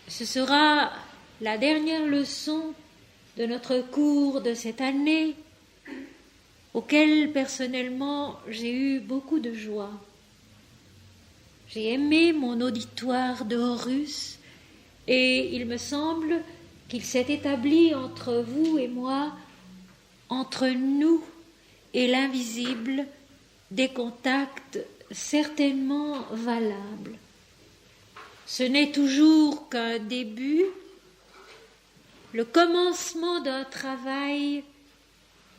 Ce sera la dernière leçon de notre cours de cette année, auquel personnellement j'ai eu beaucoup de joie. J'ai aimé mon auditoire de Horus et il me semble qu'il s'est établi entre vous et moi, entre nous et l'invisible, des contacts certainement valables. Ce n'est toujours qu'un début, le commencement d'un travail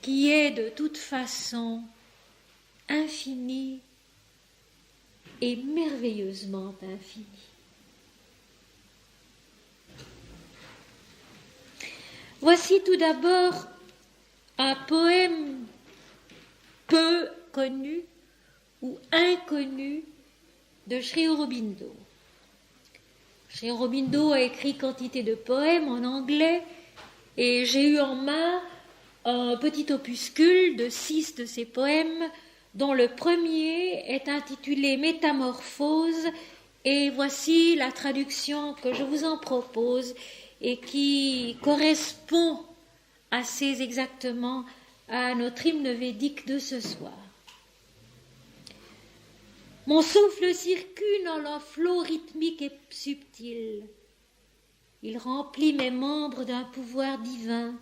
qui est de toute façon infini et merveilleusement infini. Voici tout d'abord un poème peu connu ou inconnu de Sri Aurobindo. Sri Aurobindo a écrit quantité de poèmes en anglais et j'ai eu en main un petit opuscule de 6 de ses poèmes dont le premier est intitulé Métamorphose et voici la traduction que je vous en propose et qui correspond assez exactement à notre hymne védique de ce soir. Mon souffle circule dans un flot rythmique et subtil. Il remplit mes membres d'un pouvoir divin.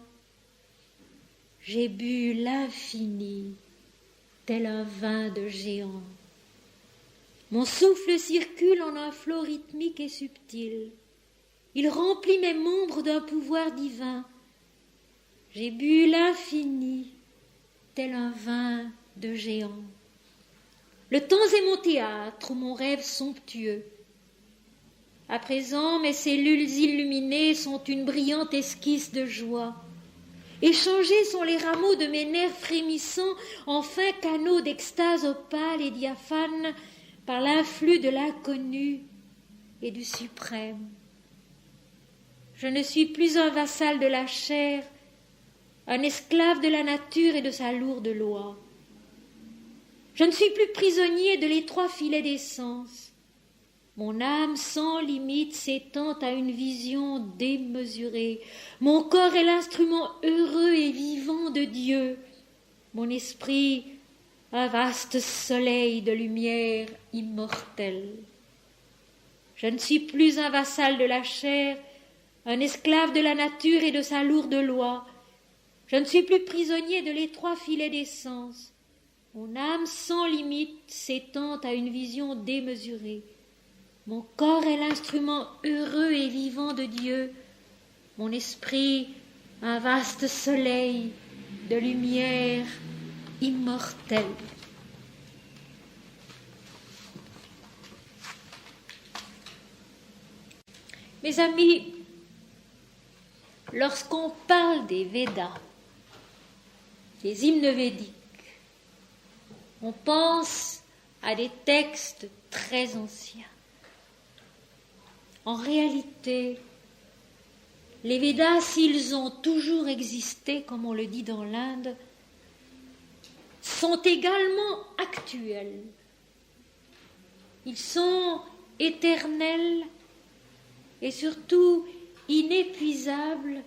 J'ai bu l'infini, tel un vin de géant. Mon souffle circule en un flot rythmique et subtil. Il remplit mes membres d'un pouvoir divin. J'ai bu l'infini, tel un vin de géant. Le temps est mon théâtre ou mon rêve somptueux. À présent, mes cellules illuminées sont une brillante esquisse de joie. Échangés sont les rameaux de mes nerfs frémissants en fins canaux d'extase opale et diaphane par l'influx de l'inconnu et du suprême. Je ne suis plus un vassal de la chair, un esclave de la nature et de sa lourde loi. Je ne suis plus prisonnier de l'étroit filet des sens. Mon âme sans limite s'étend à une vision démesurée. Mon corps est l'instrument heureux et vivant de Dieu. Mon esprit, un vaste soleil de lumière immortelle. Je ne suis plus un vassal de la chair, un esclave de la nature et de sa lourde loi. Je ne suis plus prisonnier de l'étroit filet des sens. Mon âme sans limite s'étend à une vision démesurée. Mon corps est l'instrument heureux et vivant de Dieu. Mon esprit, un vaste soleil de lumière immortelle. Mes amis, lorsqu'on parle des Védas, des hymnes védiques, on pense à des textes très anciens. En réalité, les Védas, s'ils ont toujours existé, comme on le dit dans l'Inde, sont également actuels. Ils sont éternels et surtout inépuisables,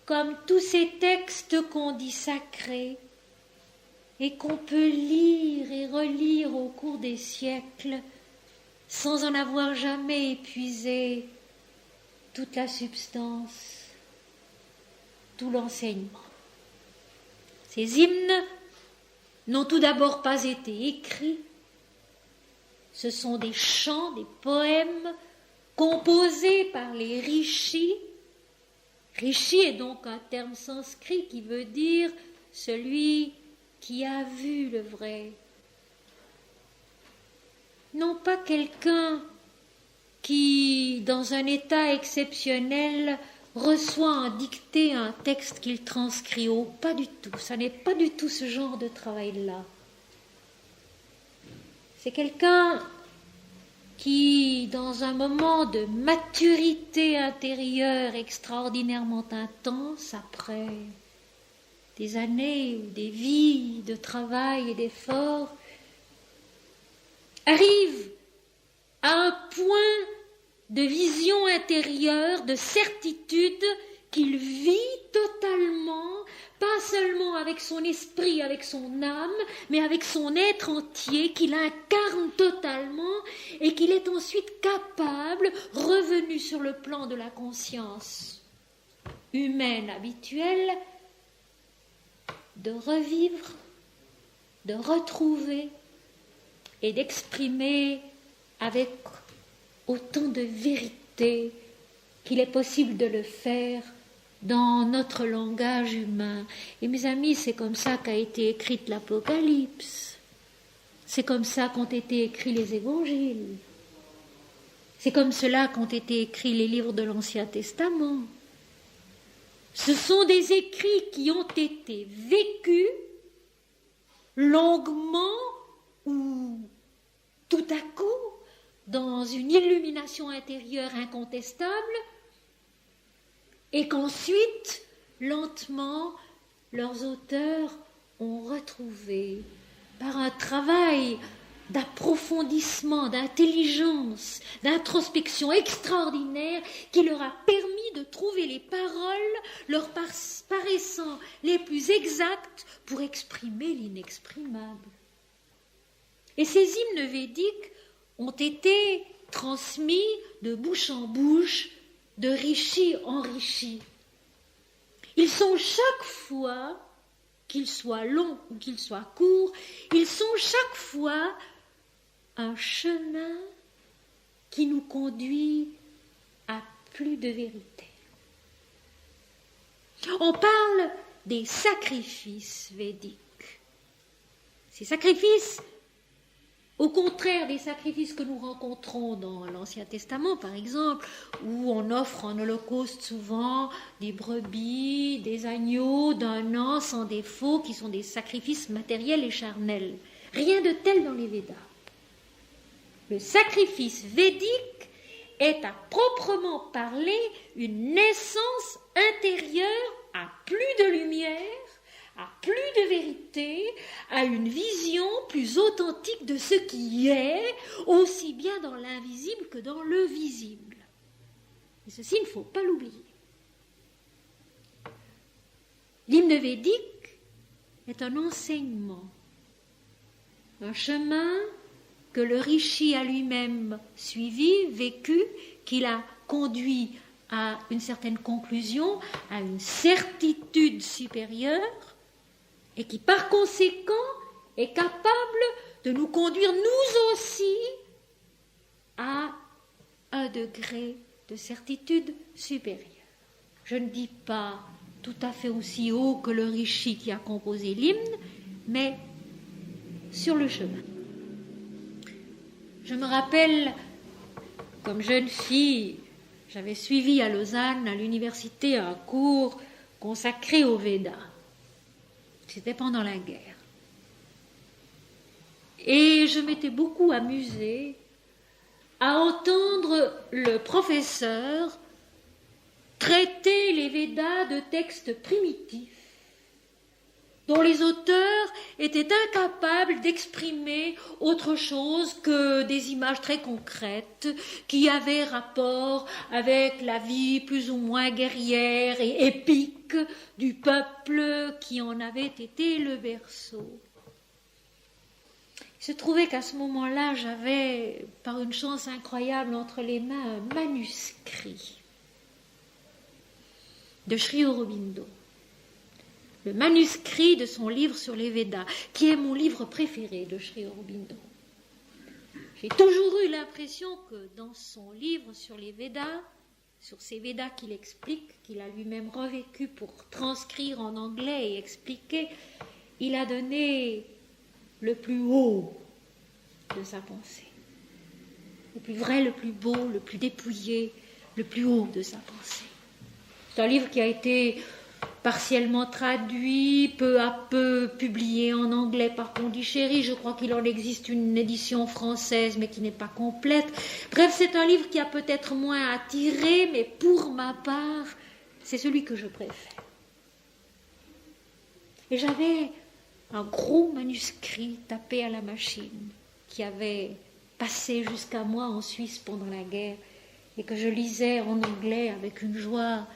comme tous ces textes qu'on dit sacrés et qu'on peut lire et relire au cours des siècles sans en avoir jamais épuisé toute la substance, tout l'enseignement. Ces hymnes n'ont tout d'abord pas été écrits, ce sont des chants, des poèmes composés par les rishis. Rishi est donc un terme sanskrit qui veut dire celui qui a vu le vrai. Non pas quelqu'un qui, dans un état exceptionnel, reçoit en dictée un texte qu'il transcrit. Oh, pas du tout, ça n'est pas du tout ce genre de travail-là. C'est quelqu'un qui, dans un moment de maturité intérieure extraordinairement intense, après des années ou des vies de travail et d'effort, arrive à un point de vision intérieure, de certitude qu'il vit totalement, pas seulement avec son esprit, avec son âme, mais avec son être entier, qu'il incarne totalement et qu'il est ensuite capable, revenu sur le plan de la conscience humaine habituelle, de revivre, de retrouver et d'exprimer avec autant de vérité qu'il est possible de le faire dans notre langage humain. Et mes amis, c'est comme ça qu'a été écrite l'Apocalypse. C'est comme ça qu'ont été écrits les évangiles. C'est comme cela qu'ont été écrits les livres de l'Ancien Testament. Ce sont des écrits qui ont été vécus longuement ou tout à coup dans une illumination intérieure incontestable, et qu'ensuite, lentement, leurs auteurs ont retrouvé, par un travail d'approfondissement, d'intelligence, d'introspection extraordinaire, qui leur a permis de trouver les paroles leur paraissant les plus exactes pour exprimer l'inexprimable. Et ces hymnes védiques ont été transmis de bouche en bouche, de rishi en rishi. Ils sont chaque fois, qu'ils soient longs ou qu'ils soient courts, ils sont chaque fois un chemin qui nous conduit à plus de vérité. On parle des sacrifices védiques. Ces sacrifices, au contraire des sacrifices que nous rencontrons dans l'Ancien Testament, par exemple, où on offre en holocauste souvent des brebis, des agneaux d'un an sans défaut, qui sont des sacrifices matériels et charnels. Rien de tel dans les Védas. Le sacrifice védique est à proprement parler une naissance intérieure à plus de lumière, à plus de vérité, à une vision plus authentique de ce qui est, aussi bien dans l'invisible que dans le visible. Et ceci, il ne faut pas l'oublier. L'hymne védique est un enseignement, un chemin que le rishi a lui-même suivi, vécu, qu'il a conduit à une certaine conclusion, à une certitude supérieure, et qui par conséquent est capable de nous conduire nous aussi à un degré de certitude supérieure. Je ne dis pas tout à fait aussi haut que le rishi qui a composé l'hymne, mais sur le chemin. Je me rappelle, comme jeune fille, j'avais suivi à Lausanne, à l'université, un cours consacré aux Védas. C'était pendant la guerre. Et je m'étais beaucoup amusée à entendre le professeur traiter les Védas de textes primitifs, dont les auteurs étaient incapables d'exprimer autre chose que des images très concrètes qui avaient rapport avec la vie plus ou moins guerrière et épique du peuple qui en avait été le berceau. Il se trouvait qu'à ce moment-là, j'avais, par une chance incroyable, entre les mains un manuscrit de Sri Aurobindo. Le manuscrit de son livre sur les Védas, qui est mon livre préféré de Sri Aurobindo. J'ai toujours eu l'impression que dans son livre sur les Védas, sur ces Védas qu'il explique, qu'il a lui-même revécu pour transcrire en anglais et expliquer, il a donné le plus haut de sa pensée. Le plus vrai, le plus beau, le plus dépouillé, le plus haut de sa pensée. C'est un livre qui a été partiellement traduit, peu à peu publié en anglais par Pondichéry. Je crois qu'il en existe une édition française, mais qui n'est pas complète. Bref, c'est un livre qui a peut-être moins attiré, mais pour ma part, c'est celui que je préfère. Et j'avais un gros manuscrit tapé à la machine, qui avait passé jusqu'à moi en Suisse pendant la guerre. et que je lisais en anglais avec une joie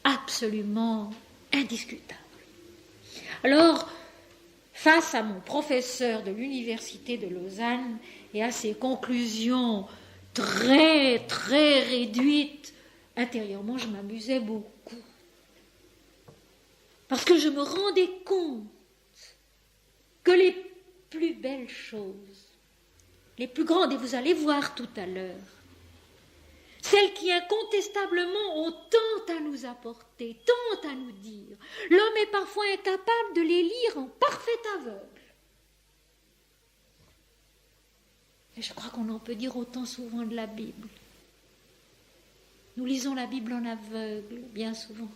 absolument indiscutable. Alors, face à mon professeur de l'université de Lausanne et à ses conclusions très, très réduites, intérieurement, je m'amusais beaucoup. Parce que je me rendais compte que les plus belles choses, les plus grandes, et vous allez voir tout à l'heure, celles qui incontestablement ont tant à nous apporter, tant à nous dire, l'homme est parfois incapable de les lire en parfait aveugle. Et je crois qu'on en peut dire autant souvent de la Bible. Nous lisons la Bible en aveugle, bien souvent.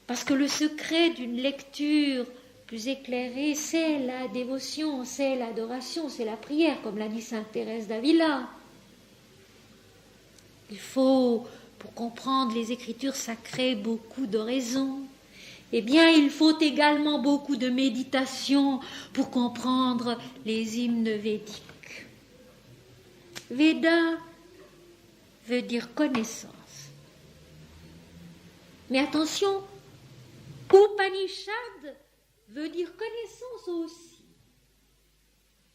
Parce que le secret d'une lecture plus éclairée, c'est la dévotion, c'est l'adoration, c'est la prière, comme l'a dit sainte Thérèse d'Avila. Il faut, pour comprendre les Écritures sacrées, beaucoup d'oraison. Eh bien, il faut également beaucoup de méditation pour comprendre les hymnes védiques. Veda veut dire connaissance. Mais attention, Upanishad veut dire connaissance aussi.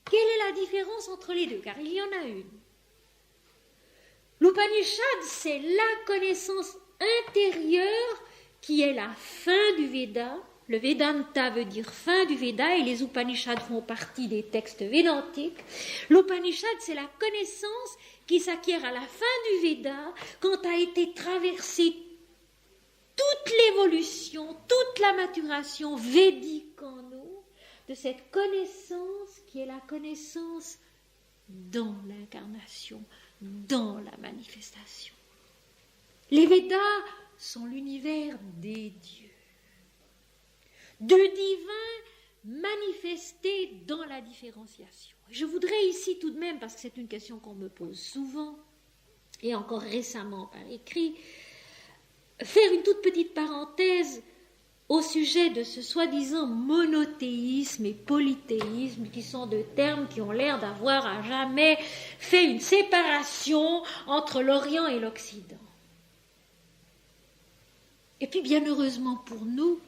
Quelle est la différence entre les deux? Car il y en a une. L'Upanishad, c'est la connaissance intérieure qui est la fin du Veda. Le Vedanta veut dire fin du Veda et les Upanishads font partie des textes védantiques. L'Upanishad, c'est la connaissance qui s'acquiert à la fin du Veda quand a été traversée toute l'évolution, toute la maturation védique en nous de cette connaissance qui est la connaissance dans l'incarnation, dans la manifestation. Les Védas sont l'univers des dieux, de divin manifesté dans la différenciation. Je voudrais ici tout de même, parce que c'est une question qu'on me pose souvent, et encore récemment par écrit, faire une toute petite parenthèse au sujet de ce soi-disant monothéisme et polythéisme, qui sont deux termes qui ont l'air d'avoir à jamais fait une séparation entre l'Orient et l'Occident. Et puis, bien heureusement pour nous,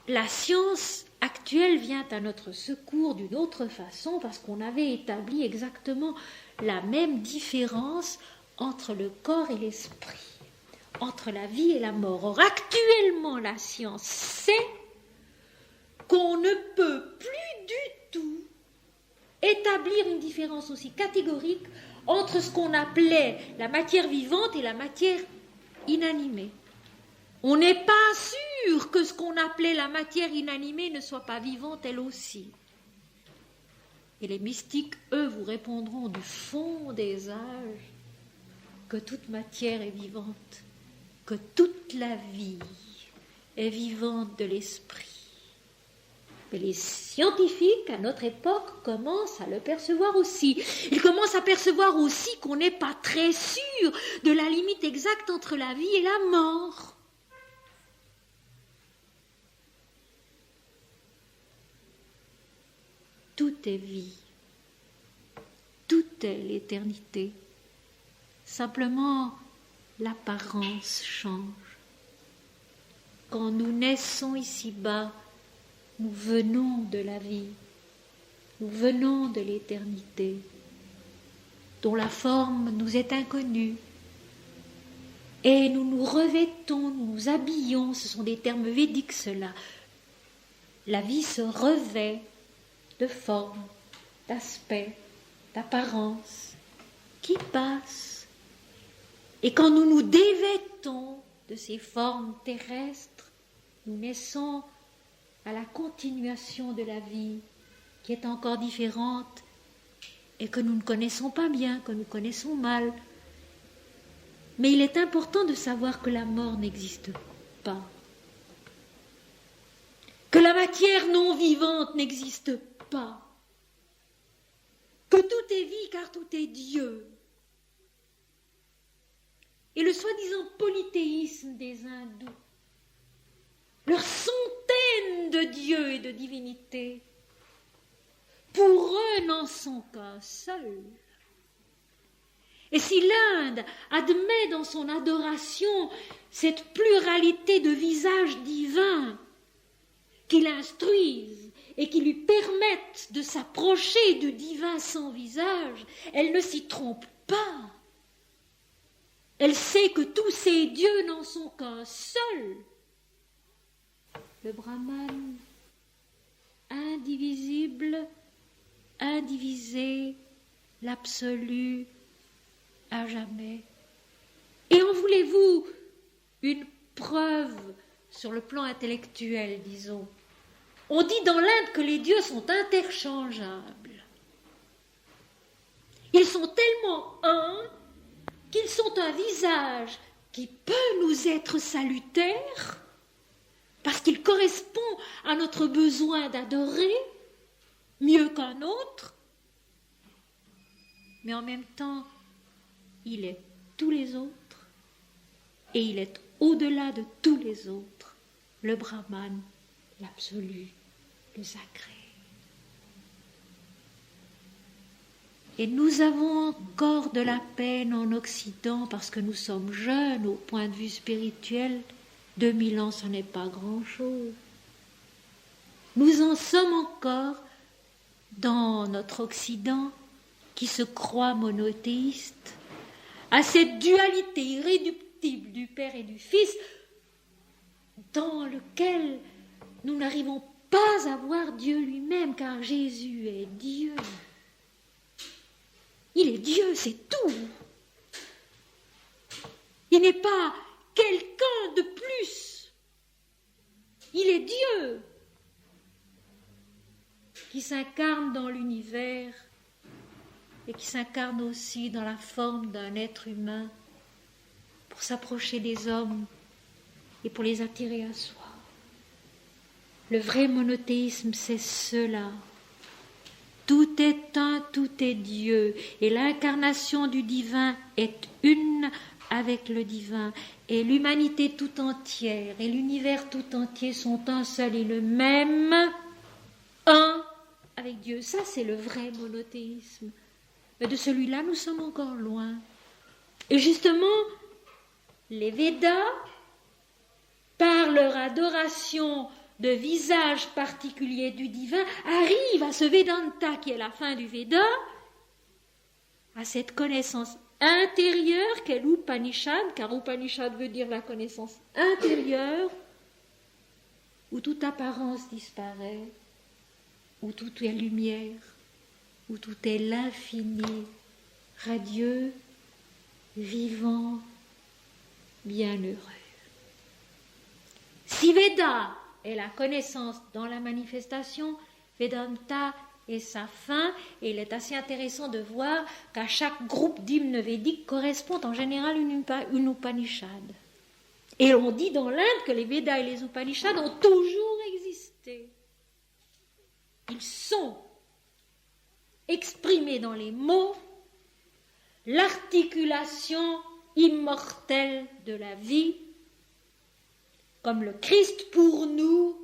la science actuelle vient à notre secours d'une autre façon, parce qu'on avait établi exactement la même différence entre le corps et l'esprit, entre la vie et la mort. Or, actuellement, la science sait qu'on ne peut plus du tout établir une différence aussi catégorique entre ce qu'on appelait la matière vivante et la matière inanimée. On n'est pas sûr que ce qu'on appelait la matière inanimée ne soit pas vivante elle aussi. Et les mystiques, eux, vous répondront du fond des âges que toute matière est vivante, que toute la vie est vivante de l'esprit. Mais les scientifiques, à notre époque, commencent à le percevoir aussi. Ils commencent à percevoir aussi qu'on n'est pas très sûr de la limite exacte entre la vie et la mort. Tout est vie, tout est l'éternité. Simplement, l'apparence change. Quand nous naissons ici-bas, nous venons de la vie, nous venons de l'éternité, dont la forme nous est inconnue. Et nous nous revêtons, nous nous habillons, ce sont des termes védiques ceux-là. La vie se revêt de forme, d'aspect, d'apparence, qui passe. Et quand nous nous dévêtons de ces formes terrestres, nous naissons à la continuation de la vie, qui est encore différente et que nous ne connaissons pas bien, que nous connaissons mal. Mais il est important de savoir que la mort n'existe pas, que la matière non vivante n'existe pas, que tout est vie car tout est Dieu. Et le soi-disant polythéisme des hindous, leurs centaines de dieux et de divinités, pour eux n'en sont qu'un seul. Et si l'Inde admet dans son adoration cette pluralité de visages divins qui l'instruisent et qui lui permettent de s'approcher du divin sans visage, elle ne s'y trompe pas. Elle sait que tous ces dieux n'en sont qu'un seul. Le Brahman, indivisible, indivisé, l'absolu à jamais. Et en voulez-vous une preuve sur le plan intellectuel, disons? On dit dans l'Inde que les dieux sont interchangeables. Ils sont tellement un qu'ils sont un visage qui peut nous être salutaire parce qu'il correspond à notre besoin d'adorer mieux qu'un autre, mais en même temps, il est tous les autres et il est au-delà de tous les autres, le Brahman, l'absolu, le sacré. Et nous avons encore de la peine en Occident parce que nous sommes jeunes au point de vue spirituel. 2000 ans, ce n'est pas grand-chose. Nous en sommes encore dans notre Occident qui se croit monothéiste, à cette dualité irréductible du Père et du Fils dans lequel nous n'arrivons pas à voir Dieu lui-même, car Jésus est Dieu. Il est Dieu, c'est tout. Il n'est pas quelqu'un de plus. Il est Dieu qui s'incarne dans l'univers et qui s'incarne aussi dans la forme d'un être humain pour s'approcher des hommes et pour les attirer à soi. Le vrai monothéisme, c'est cela. Tout est un, tout est Dieu, et l'incarnation du divin est une avec le divin, et l'humanité tout entière et l'univers tout entier sont un seul et le même, un avec Dieu. Ça, c'est le vrai monothéisme. Mais de celui-là, nous sommes encore loin. Et justement, les Védas, par leur adoration de visage particulier du divin, arrivent à ce Vedanta qui est la fin du Veda, à cette connaissance intérieure qu'est l'Upanishad, car Upanishad veut dire la connaissance intérieure, où toute apparence disparaît, où tout est lumière, où tout est l'infini, radieux, vivant, bienheureux. Si Veda est la connaissance dans la manifestation, Vedanta est sa fin, et il est assez intéressant de voir qu'à chaque groupe d'hymnes védiques correspond en général une Upanishad. Et on dit dans l'Inde que les Védas et les Upanishads ont toujours existé. Ils sont exprimés dans les mots, l'articulation immortelle de la vie, comme le Christ pour nous,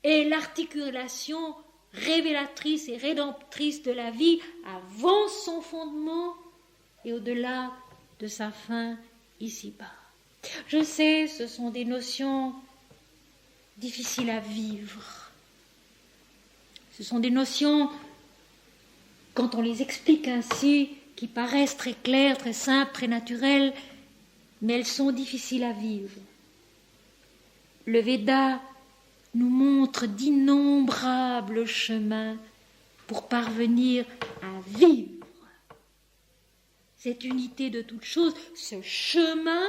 et l'articulation révélatrice et rédemptrice de la vie avant son fondement et au-delà de sa fin ici-bas. Je sais, ce sont des notions difficiles à vivre. Ce sont des notions, quand on les explique ainsi, qui paraissent très claires, très simples, très naturelles, mais elles sont difficiles à vivre. Le Veda nous montre d'innombrables chemins pour parvenir à vivre cette unité de toutes choses, ce chemin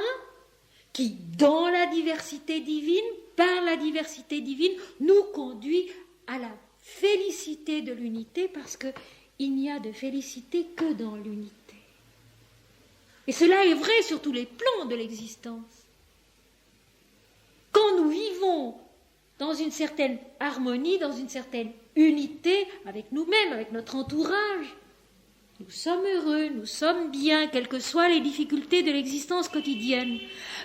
qui, dans la diversité divine, par la diversité divine, nous conduit à la félicité de l'unité, parce qu'il n'y a de félicité que dans l'unité. Et cela est vrai sur tous les plans de l'existence. Quand nous vivons dans une certaine harmonie, dans une certaine unité avec nous-mêmes, avec notre entourage, nous sommes heureux, nous sommes bien, quelles que soient les difficultés de l'existence quotidienne.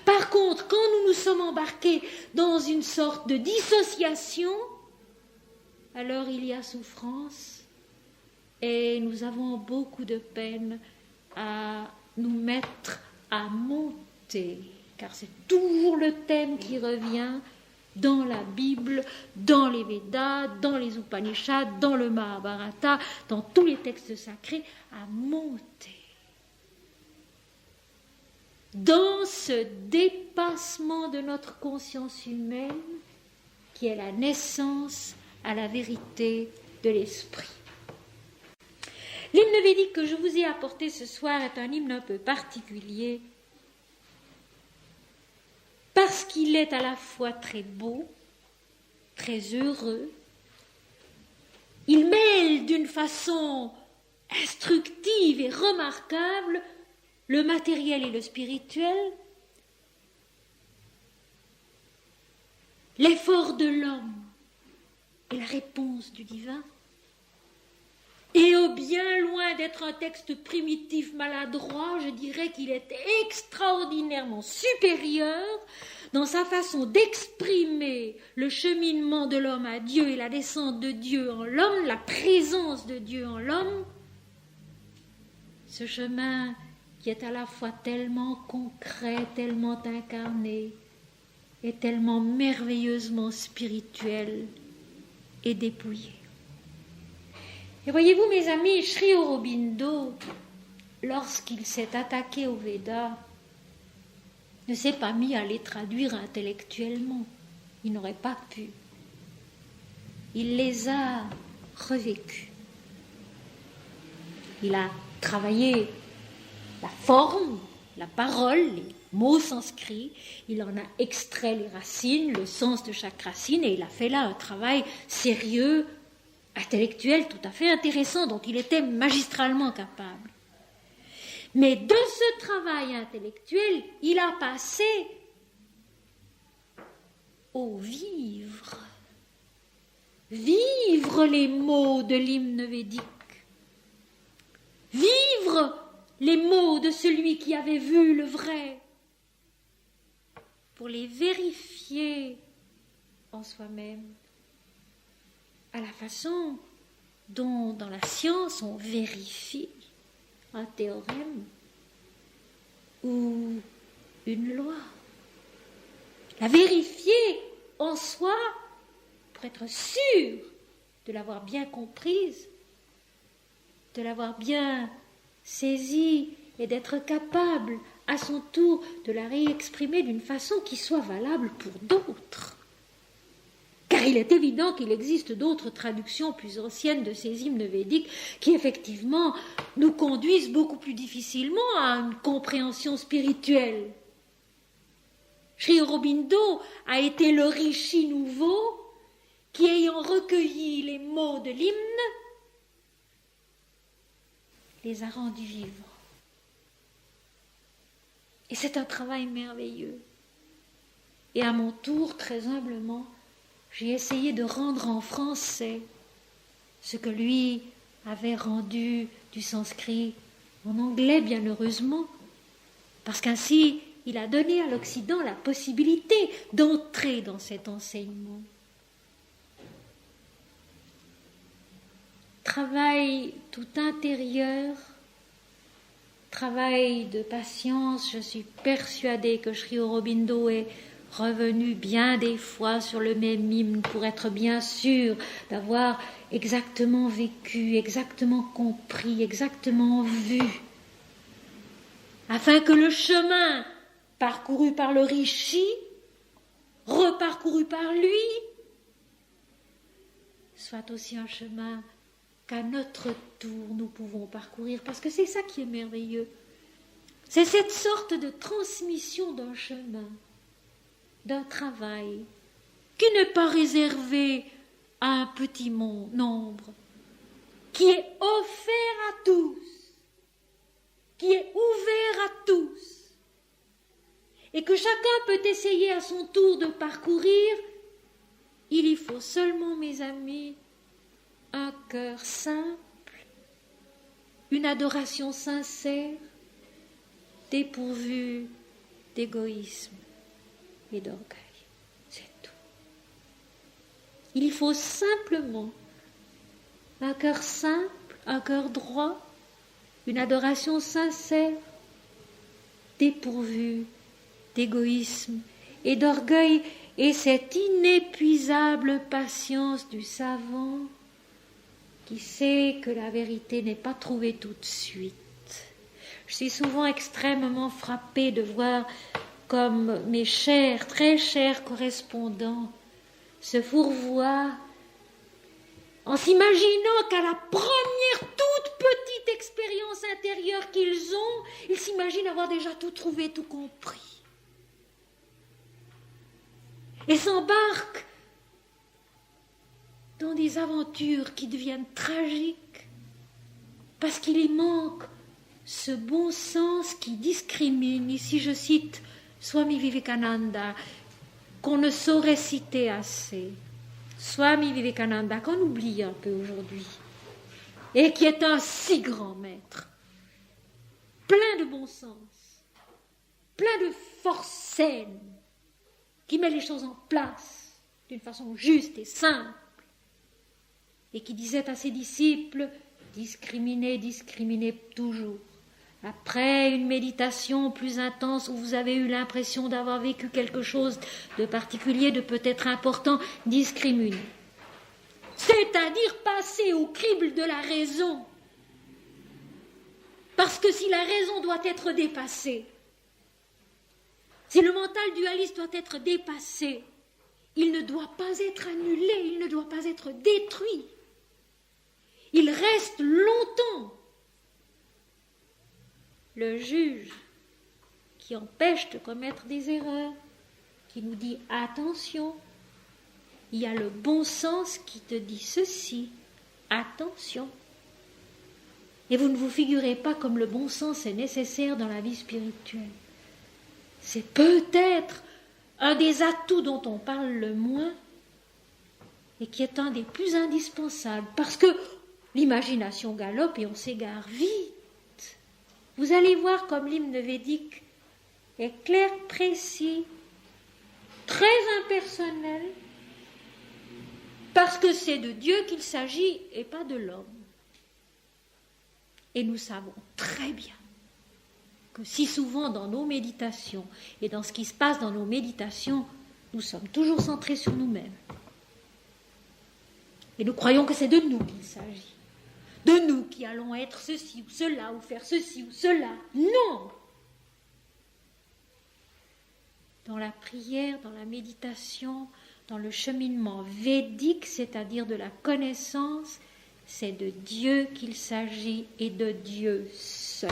Par contre, quand nous nous sommes embarqués dans une sorte de dissociation, alors il y a souffrance et nous avons beaucoup de peine à nous mettre à monter, car c'est toujours le thème qui revient dans la Bible, dans les Védas, dans les Upanishads, dans le Mahabharata, dans tous les textes sacrés, à monter. Dans ce dépassement de notre conscience humaine qui est la naissance à la vérité de l'esprit. L'hymne védique que je vous ai apporté ce soir est un hymne un peu particulier parce qu'il est à la fois très beau, très heureux. Il mêle d'une façon instructive et remarquable le matériel et le spirituel, l'effort de l'homme et la réponse du divin. Et bien loin d'être un texte primitif maladroit, je dirais qu'il est extraordinairement supérieur dans sa façon d'exprimer le cheminement de l'homme à Dieu et la descente de Dieu en l'homme, la présence de Dieu en l'homme. Ce chemin qui est à la fois tellement concret, tellement incarné et tellement merveilleusement spirituel et dépouillé. Et voyez-vous, mes amis, Sri Aurobindo, lorsqu'il s'est attaqué aux Védas, ne s'est pas mis à les traduire intellectuellement. Il n'aurait pas pu. Il les a revécus. Il a travaillé la forme, la parole, les mots sanscrits. Il en a extrait les racines, le sens de chaque racine, et il a fait là un travail sérieux, intellectuel, tout à fait intéressant, dont il était magistralement capable. Mais de ce travail intellectuel, il a passé au vivre. Vivre les mots de l'hymne védique. Vivre les mots de celui qui avait vu le vrai. Pour les vérifier en soi-même. À la façon dont dans la science on vérifie un théorème ou une loi. La vérifier en soi pour être sûr de l'avoir bien comprise, de l'avoir bien saisie et d'être capable à son tour de la réexprimer d'une façon qui soit valable pour d'autres. Car il est évident qu'il existe d'autres traductions plus anciennes de ces hymnes védiques qui, effectivement, nous conduisent beaucoup plus difficilement à une compréhension spirituelle. Sri Aurobindo a été le rishi nouveau qui, ayant recueilli les mots de l'hymne, les a rendus vivants. Et c'est un travail merveilleux. Et à mon tour, très humblement, j'ai essayé de rendre en français ce que lui avait rendu du sanskrit en anglais, bien heureusement, parce qu'ainsi il a donné à l'Occident la possibilité d'entrer dans cet enseignement. Travail tout intérieur, travail de patience. Je suis persuadée que Sri Aurobindo est revenu bien des fois sur le même hymne pour être bien sûr d'avoir exactement vécu, exactement compris, exactement vu, afin que le chemin parcouru par le rishi, reparcouru par lui, soit aussi un chemin qu'à notre tour nous pouvons parcourir, parce que c'est ça qui est merveilleux. C'est cette sorte de transmission d'un chemin, d'un travail, qui n'est pas réservé à un petit nombre, qui est offert à tous, qui est ouvert à tous, et que chacun peut essayer à son tour de parcourir. Il y faut seulement, mes amis, un cœur simple, une adoration sincère, dépourvue d'égoïsme et d'orgueil. C'est tout. Il faut simplement un cœur simple, un cœur droit, une adoration sincère, dépourvue d'égoïsme et d'orgueil, et cette inépuisable patience du savant qui sait que la vérité n'est pas trouvée tout de suite. Je suis souvent extrêmement frappée de voir comme mes chers, très chers correspondants se fourvoient en s'imaginant qu'à la première toute petite expérience intérieure qu'ils ont, ils s'imaginent avoir déjà tout trouvé, tout compris. Et s'embarquent dans des aventures qui deviennent tragiques parce qu'il y manque ce bon sens qui discrimine. Ici je cite Swami Vivekananda, qu'on ne saurait citer assez. Swami Vivekananda, qu'on oublie un peu aujourd'hui, et qui est un si grand maître, plein de bon sens, plein de force saine, qui met les choses en place d'une façon juste et simple, et qui disait à ses disciples, discriminez, discriminez toujours. Après une méditation plus intense où vous avez eu l'impression d'avoir vécu quelque chose de particulier, de peut-être important, discriminez. C'est-à-dire passer au crible de la raison. Parce que si la raison doit être dépassée, si le mental dualiste doit être dépassé, il ne doit pas être annulé, il ne doit pas être détruit. Il reste longtemps le juge qui empêche de commettre des erreurs, qui nous dit attention, il y a le bon sens qui te dit ceci, attention. Et vous ne vous figurez pas comme le bon sens est nécessaire dans la vie spirituelle. C'est peut-être un des atouts dont on parle le moins et qui est un des plus indispensables, parce que l'imagination galope et on s'égare vite. Vous allez voir comme l'hymne védique est clair, précis, très impersonnel, parce que c'est de Dieu qu'il s'agit et pas de l'homme. Et nous savons très bien que si souvent dans nos méditations et dans ce qui se passe dans nos méditations, nous sommes toujours centrés sur nous-mêmes. Et nous croyons que c'est de nous qu'il s'agit. De nous qui allons être ceci ou cela, ou faire ceci ou cela. Non! Dans la prière, dans la méditation, dans le cheminement védique, c'est-à-dire de la connaissance, c'est de Dieu qu'il s'agit et de Dieu seul.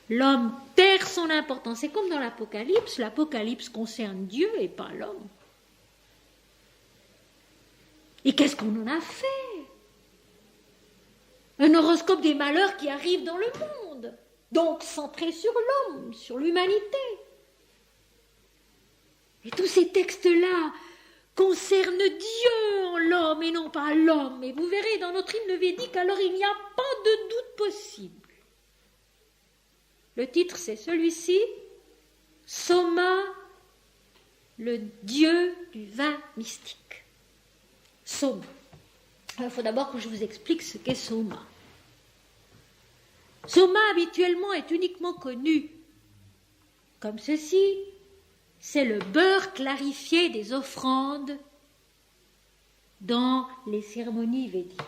L'homme perd son importance. C'est comme dans l'Apocalypse concerne Dieu et pas l'homme. Et qu'est-ce qu'on en a fait? Un horoscope des malheurs qui arrivent dans le monde, donc centré sur l'homme, sur l'humanité. Et tous ces textes-là concernent Dieu en l'homme et non pas l'homme. Et vous verrez dans notre hymne védique, alors il n'y a pas de doute possible. Le titre c'est celui-ci, Soma, le dieu du vin mystique. Soma. Il faut d'abord que je vous explique ce qu'est Soma. Soma, habituellement, est uniquement connu comme ceci. C'est le beurre clarifié des offrandes dans les cérémonies védiques.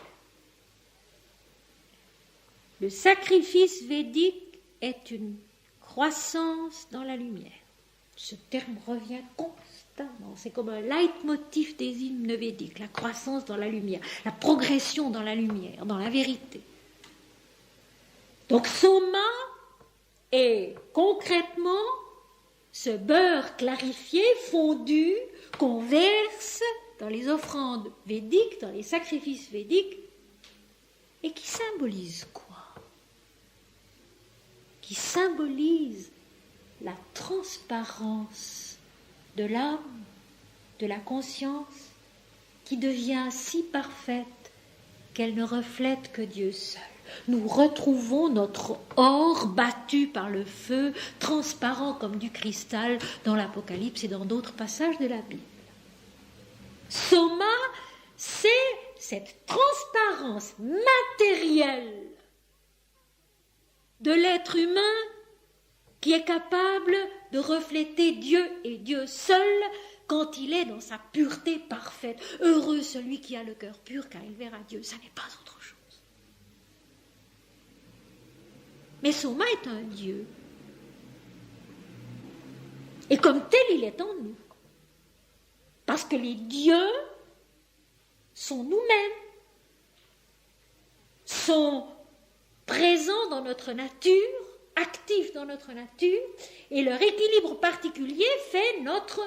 Le sacrifice védique est une croissance dans la lumière. Ce terme revient constamment. C'est comme un leitmotiv des hymnes védiques, la croissance dans la lumière, la progression dans la lumière, dans la vérité. Donc Soma est concrètement ce beurre clarifié, fondu, qu'on verse dans les offrandes védiques, dans les sacrifices védiques, et qui symbolise quoi? Qui symbolise la transparence de l'âme, de la conscience, qui devient si parfaite qu'elle ne reflète que Dieu seul. Nous retrouvons notre or battu par le feu, transparent comme du cristal dans l'Apocalypse et dans d'autres passages de la Bible. Soma, c'est cette transparence matérielle de l'être humain qui est capable de refléter Dieu et Dieu seul quand il est dans sa pureté parfaite. Heureux celui qui a le cœur pur, car il verra Dieu. Ça n'est pas autre chose. Mais Soma est un Dieu. Et comme tel, il est en nous. Parce que les dieux sont nous-mêmes, sont présents dans notre nature, actifs dans notre nature, et leur équilibre particulier fait notre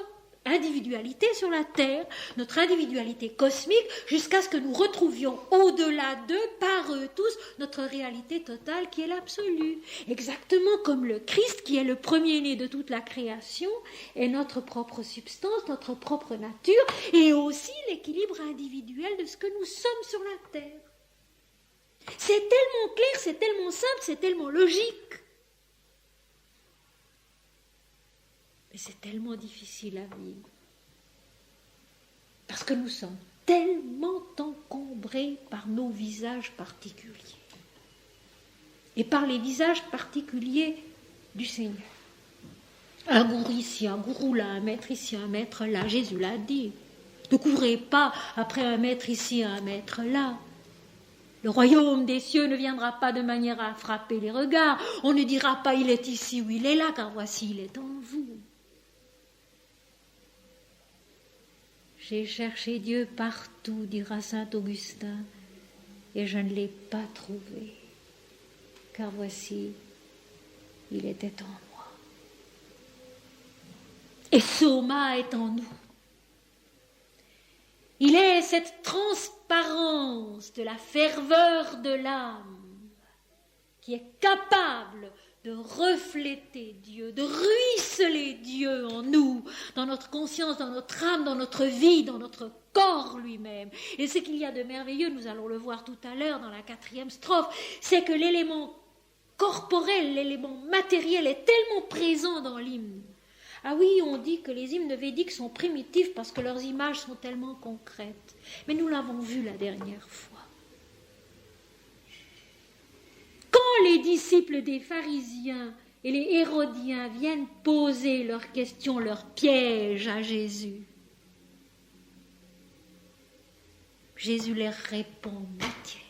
individualité sur la Terre, notre individualité cosmique, jusqu'à ce que nous retrouvions au-delà d'eux, par eux tous, notre réalité totale qui est l'absolu. Exactement comme le Christ, qui est le premier-né de toute la création, est notre propre substance, notre propre nature, et aussi l'équilibre individuel de ce que nous sommes sur la Terre. C'est tellement clair, c'est tellement simple, c'est tellement logique. Mais c'est tellement difficile à vivre. Parce que nous sommes tellement encombrés par nos visages particuliers. Et par les visages particuliers du Seigneur. Un gourou ici, un gourou là, un maître ici, un maître là. Jésus l'a dit. Ne courez pas après un maître ici, un maître là. Le royaume des cieux ne viendra pas de manière à frapper les regards. On ne dira pas il est ici ou il est là, car voici il est en vous. J'ai cherché Dieu partout, dira saint Augustin, et je ne l'ai pas trouvé, car voici, il était en moi. Et Soma est en nous. Il est cette transparence de la ferveur de l'âme qui est capable de refléter Dieu, de ruisseler Dieu en nous, dans notre conscience, dans notre âme, dans notre vie, dans notre corps lui-même. Et ce qu'il y a de merveilleux, nous allons le voir tout à l'heure dans la 4e strophe, c'est que l'élément corporel, l'élément matériel est tellement présent dans l'hymne. Ah oui, on dit que les hymnes védiques sont primitifs parce que leurs images sont tellement concrètes. Mais nous l'avons vu la dernière fois. Quand les disciples des pharisiens et les hérodiens viennent poser leurs questions, leurs pièges à Jésus, Jésus leur répond matière.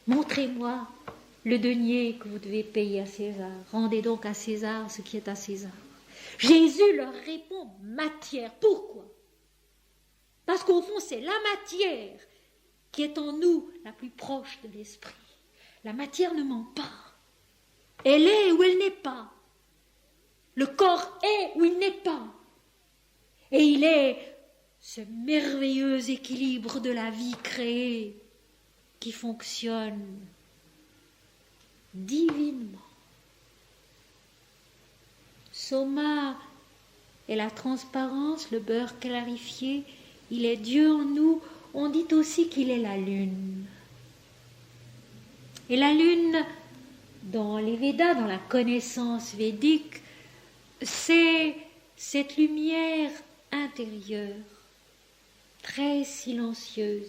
Montrez-moi le denier que vous devez payer à César. Rendez donc à César ce qui est à César. Jésus leur répond matière. Pourquoi? Parce qu'au fond, c'est la matière qui est en nous la plus proche de l'esprit. La matière ne ment pas. Elle est ou elle n'est pas. Le corps est ou il n'est pas. Et il est ce merveilleux équilibre de la vie créée qui fonctionne divinement. Soma est la transparence, le beurre clarifié. Il est Dieu en nous. On dit aussi qu'il est la lune. Et la lune, dans les Védas, dans la connaissance védique, c'est cette lumière intérieure, très silencieuse,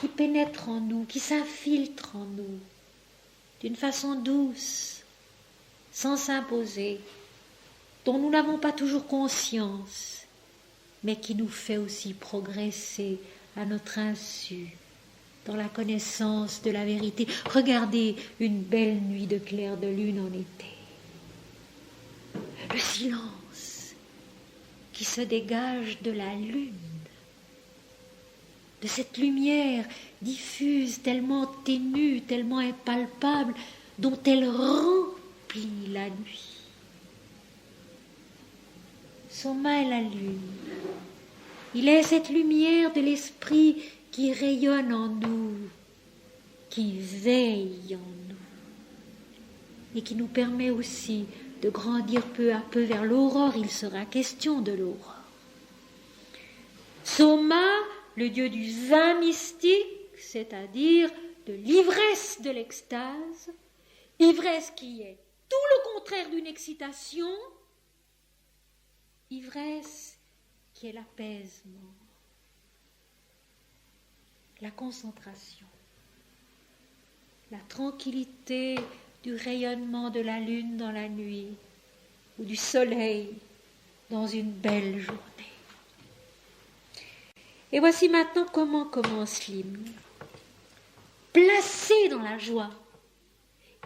qui pénètre en nous, qui s'infiltre en nous, d'une façon douce, sans s'imposer, dont nous n'avons pas toujours conscience, mais qui nous fait aussi progresser à notre insu, dans la connaissance de la vérité. Regardez une belle nuit de clair de lune en été. Le silence qui se dégage de la lune, de cette lumière diffuse, tellement ténue, tellement impalpable, dont elle remplit la nuit. Soma est la lune. Il est cette lumière de l'esprit qui rayonne en nous, qui veille en nous, et qui nous permet aussi de grandir peu à peu vers l'aurore. Il sera question de l'aurore. Soma, le dieu du vin mystique, c'est-à-dire de l'ivresse de l'extase, ivresse qui est tout le contraire d'une excitation, ivresse qui est l'apaisement, la concentration. la tranquillité du rayonnement de la lune dans la nuit ou du soleil dans une belle journée. Et voici maintenant comment commence l'hymne. Placé dans la joie,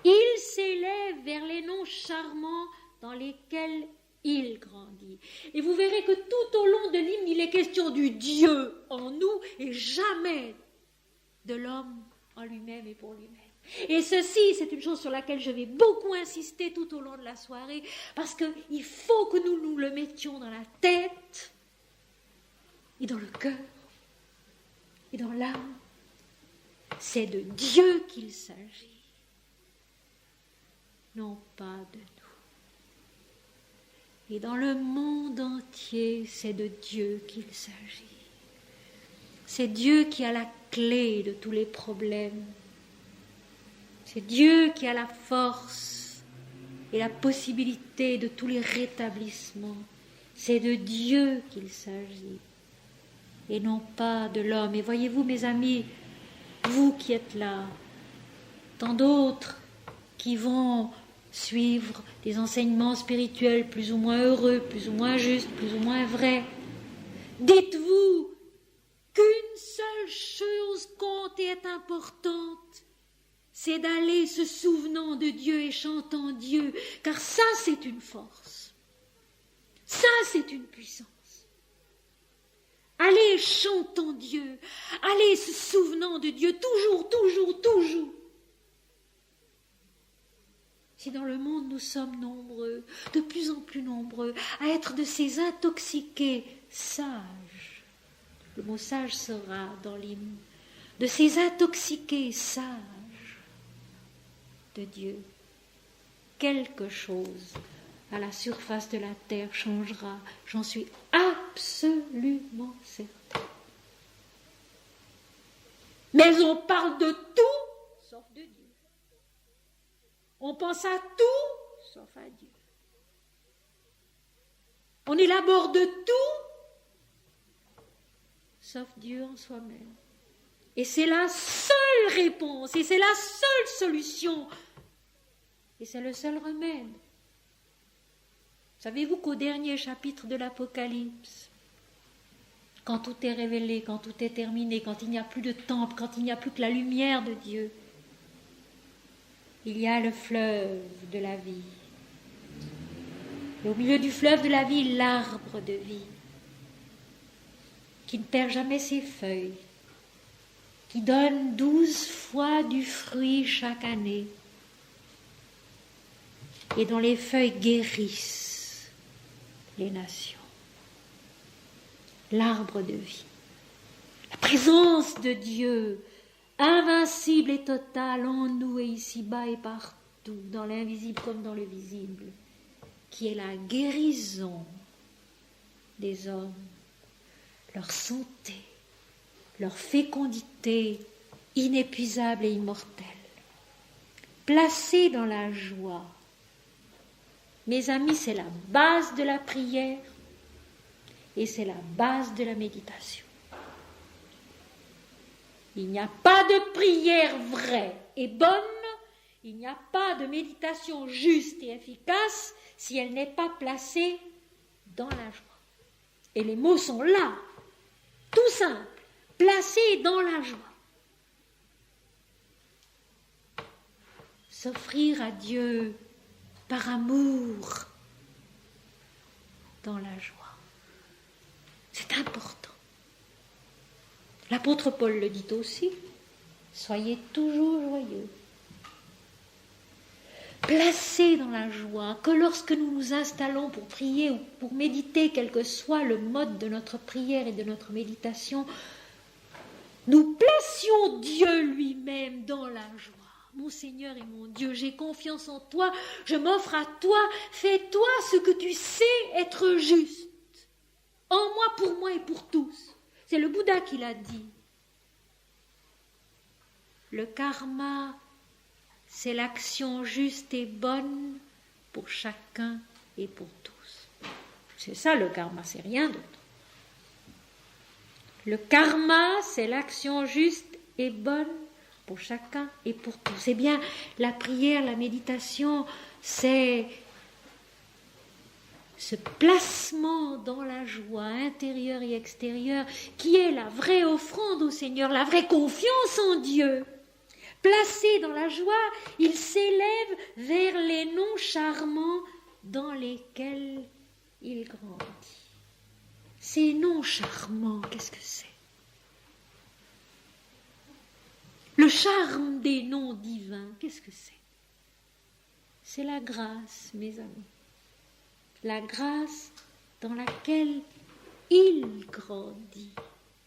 il s'élève vers les noms charmants dans lesquels il grandit. Et vous verrez que tout au long de l'hymne, il est question du Dieu en nous et jamais de l'homme en lui-même et pour lui-même. Et ceci, c'est une chose sur laquelle je vais beaucoup insister tout au long de la soirée, parce qu'il faut que nous nous le mettions dans la tête et dans le cœur et dans l'âme. C'est de Dieu qu'il s'agit, non pas de nous. Et dans le monde entier, c'est de Dieu qu'il s'agit. C'est Dieu qui a la clé de tous les problèmes. C'est Dieu qui a la force et la possibilité de tous les rétablissements. C'est de Dieu qu'il s'agit et non pas de l'homme. Et voyez-vous, mes amis, vous qui êtes là, tant d'autres qui vont suivre des enseignements spirituels plus ou moins heureux, plus ou moins justes, plus ou moins vrais, dites-vous qu'une seule chose compte et est importante, c'est d'aller se souvenant de Dieu et chantant Dieu, car ça c'est une force, ça c'est une puissance. Allez chantant Dieu, allez se souvenant de Dieu, toujours, toujours, toujours. Si dans le monde nous sommes nombreux, de plus en plus nombreux, à être de ces intoxiqués sages, le mot sage sera dans l'hymne, de ces intoxiqués sages de Dieu, quelque chose à la surface de la terre changera, j'en suis absolument certain. Mais on parle de tout sauf de Dieu. On pense à tout sauf à Dieu. On élabore de tout sauf Dieu en soi-même. Et c'est la seule réponse, et c'est la seule solution, et c'est le seul remède. Savez-vous qu'au dernier chapitre de l'Apocalypse, quand tout est révélé, quand tout est terminé, quand il n'y a plus de temple, quand il n'y a plus que la lumière de Dieu, il y a le fleuve de la vie. Et au milieu du fleuve de la vie, l'arbre de vie, qui ne perd jamais ses feuilles, qui donne 12 fois du fruit chaque année, et dont les feuilles guérissent les nations. L'arbre de vie. La présence de Dieu, invincible et totale en nous et ici-bas et partout, dans l'invisible comme dans le visible, qui est la guérison des hommes, leur santé, leur fécondité inépuisable et immortelle. Placés dans la joie, mes amis, c'est la base de la prière et c'est la base de la méditation. Il n'y a pas de prière vraie et bonne, il n'y a pas de méditation juste et efficace si elle n'est pas placée dans la joie. Et les mots sont là, tout simple, placés dans la joie. S'offrir à Dieu par amour dans la joie. C'est important. L'apôtre Paul le dit aussi, soyez toujours joyeux. Placés dans la joie, que lorsque nous nous installons pour prier ou pour méditer, quel que soit le mode de notre prière et de notre méditation, nous placions Dieu lui-même dans la joie. Mon Seigneur et mon Dieu, j'ai confiance en toi, je m'offre à toi, fais-toi ce que tu sais être juste. En moi, pour moi et pour tous. C'est le Bouddha qui l'a dit. Le karma, c'est l'action juste et bonne pour chacun et pour tous. C'est ça le karma, c'est rien d'autre. Le karma, c'est l'action juste et bonne pour chacun et pour tous. C'est bien la prière, la méditation, c'est ce placement dans la joie intérieure et extérieure qui est la vraie offrande au Seigneur, la vraie confiance en Dieu. Placé dans la joie, il s'élève vers les noms charmants dans lesquels il grandit. Ces noms charmants, qu'est-ce que c'est? Le charme des noms divins, qu'est-ce que c'est? C'est la grâce, mes amis. La grâce dans laquelle il grandit.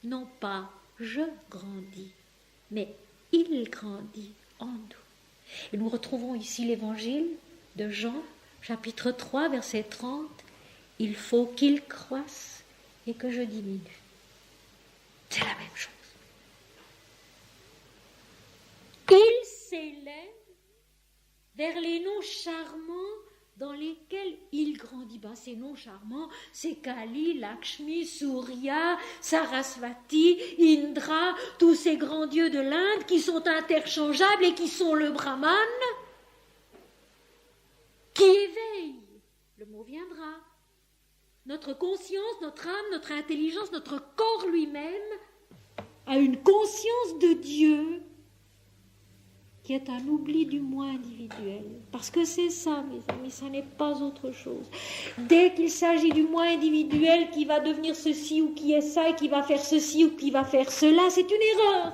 Non pas je grandis, mais il grandit en nous. Et nous retrouvons ici l'évangile de Jean, chapitre 3, verset 30. Il faut qu'il croisse et que je diminue. C'est la même chose. Il s'élève vers les noms charmants dans lesquels il grandit. Ces noms charmants, c'est Kali, Lakshmi, Surya, Sarasvati, Indra, tous ces grands dieux de l'Inde qui sont interchangeables et qui sont le Brahman, qui éveille. Le mot viendra. Notre conscience, notre âme, notre intelligence, notre corps lui-même a une conscience de Dieu qui est un oubli du moi individuel. Parce que c'est ça, mes amis, ça n'est pas autre chose. Dès qu'il s'agit du moi individuel qui va devenir ceci ou qui est ça, et qui va faire ceci ou qui va faire cela, c'est une erreur.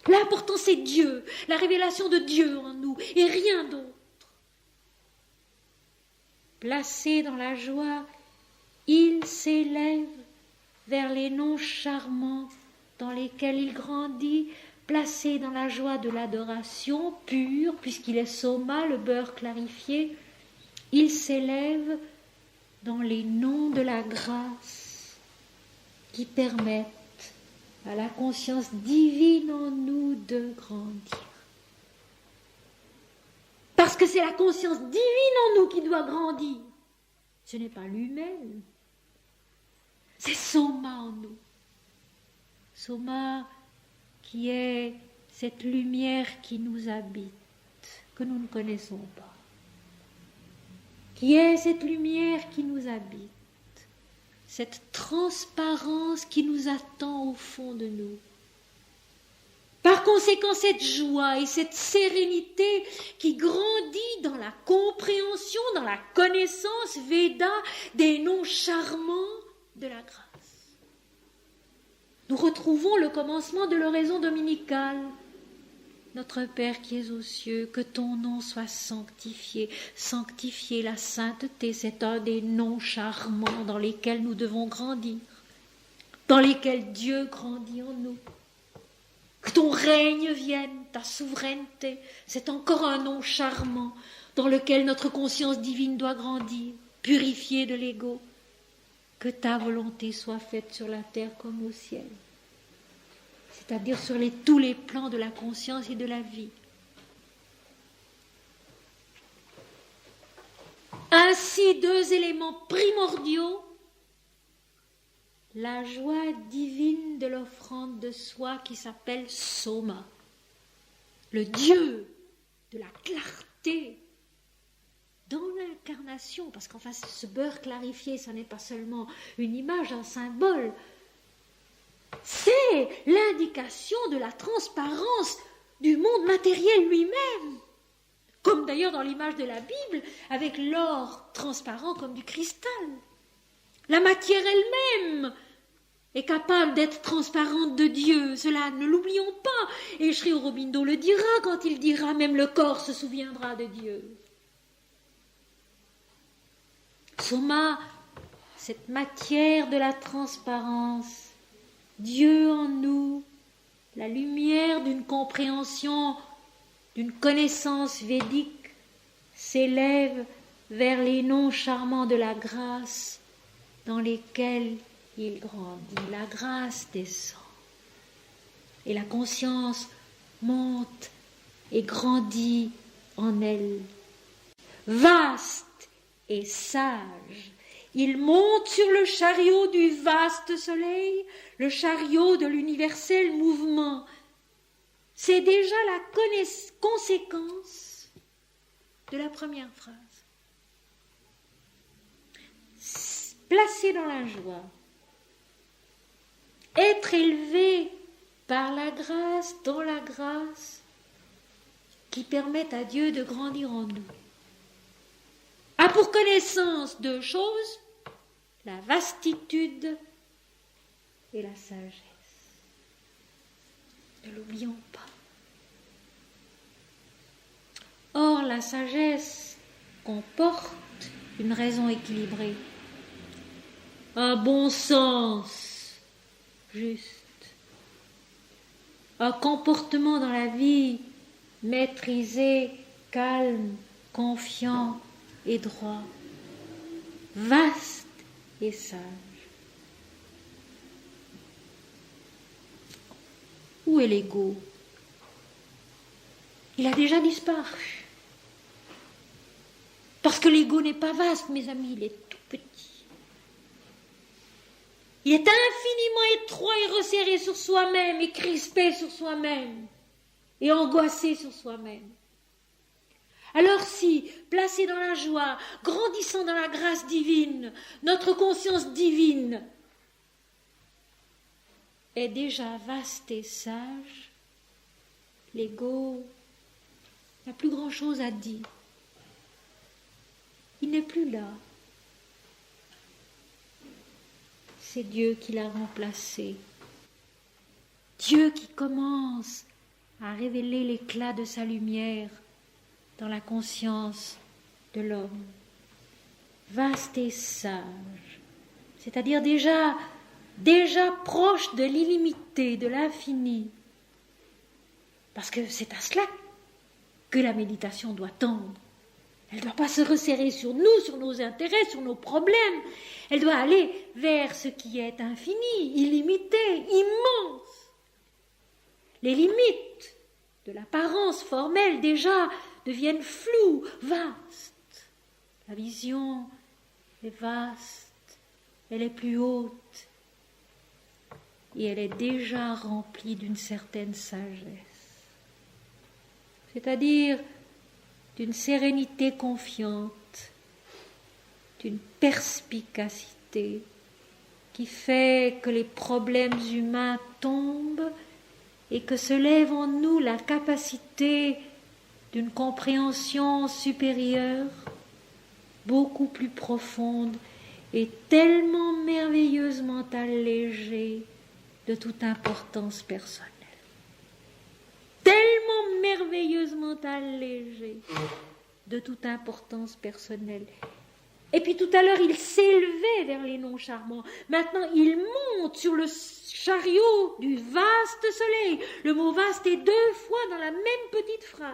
L'important, c'est Dieu, la révélation de Dieu en nous, et rien d'autre. Placé dans la joie, il s'élève vers les noms charmants dans lesquels il grandit, placé dans la joie de l'adoration pure, puisqu'il est soma, le beurre clarifié, il s'élève dans les noms de la grâce qui permettent à la conscience divine en nous de grandir. Parce que c'est la conscience divine en nous qui doit grandir. Ce n'est pas lui-même. C'est Soma en nous. Soma qui est cette lumière qui nous habite, que nous ne connaissons pas. Qui est cette lumière qui nous habite, cette transparence qui nous attend au fond de nous. Par conséquent, cette joie et cette sérénité qui grandit dans la compréhension, dans la connaissance Veda des noms charmants de la grâce. Nous retrouvons le commencement de l'oraison dominicale. Notre Père qui es aux cieux, que ton nom soit sanctifié. Sanctifier la sainteté, c'est un des noms charmants dans lesquels nous devons grandir, dans lesquels Dieu grandit en nous. Que ton règne vienne, ta souveraineté, c'est encore un nom charmant dans lequel notre conscience divine doit grandir, purifiée de l'ego. Que ta volonté soit faite sur la terre comme au ciel, c'est-à-dire sur tous les plans de la conscience et de la vie. Ainsi, deux éléments primordiaux, la joie divine de l'offrande de soi qui s'appelle Soma, le Dieu de la clarté dans l'incarnation, parce qu'enfin ce beurre clarifié, ce n'est pas seulement une image, un symbole, c'est l'indication de la transparence du monde matériel lui-même, comme d'ailleurs dans l'image de la Bible, avec l'or transparent comme du cristal. La matière elle-même est capable d'être transparente de Dieu, cela ne l'oublions pas, et Sri Aurobindo le dira quand il dira « même le corps se souviendra de Dieu ». Soma, cette matière de la transparence, Dieu en nous, la lumière d'une compréhension, d'une connaissance védique, s'élève vers les noms charmants de la grâce dans lesquels il grandit. La grâce descend et la conscience monte et grandit en elle. Vaste et sage, Il monte sur le chariot du vaste soleil, le chariot de l'universel mouvement. C'est déjà la conséquence de la première phrase. Placé dans la joie, être élevé par la grâce, dans la grâce, qui permet à Dieu de grandir en nous. A pour connaissance deux choses, la vastitude et la sagesse. Ne l'oublions pas. Or, la sagesse comporte une raison équilibrée, un bon sens juste, un comportement dans la vie maîtrisé, calme, confiant et droit, vaste et sage. Où est l'ego? Il a déjà disparu. Parce que l'ego n'est pas vaste, mes amis, il est tout petit. Il est infiniment étroit et resserré sur soi-même, et crispé sur soi-même, et angoissé sur soi-même. Alors si, placé dans la joie, grandissant dans la grâce divine, notre conscience divine est déjà vaste et sage, l'ego n'a plus grand-chose à dire. Il n'est plus là. C'est Dieu qui l'a remplacé. Dieu qui commence à révéler l'éclat de sa lumière dans la conscience de l'homme. Vaste et sage, c'est-à-dire déjà proche de l'illimité, de l'infini. Parce que c'est à cela que la méditation doit tendre. Elle ne doit pas se resserrer sur nous, sur nos intérêts, sur nos problèmes. Elle doit aller vers ce qui est infini, illimité, immense. Les limites de l'apparence formelle déjà deviennent floues, vastes. La vision est vaste, elle est plus haute et elle est déjà remplie d'une certaine sagesse. C'est-à-dire d'une sérénité confiante, d'une perspicacité qui fait que les problèmes humains tombent et que se lève en nous la capacité d'une compréhension supérieure, beaucoup plus profonde et tellement merveilleusement allégée de toute importance personnelle. Tellement merveilleusement allégé de toute importance personnelle. Et puis tout à l'heure, il s'élevait vers les noms charmants. Maintenant, il monte sur le chariot du vaste soleil. Le mot vaste est 2 fois dans la même petite phrase.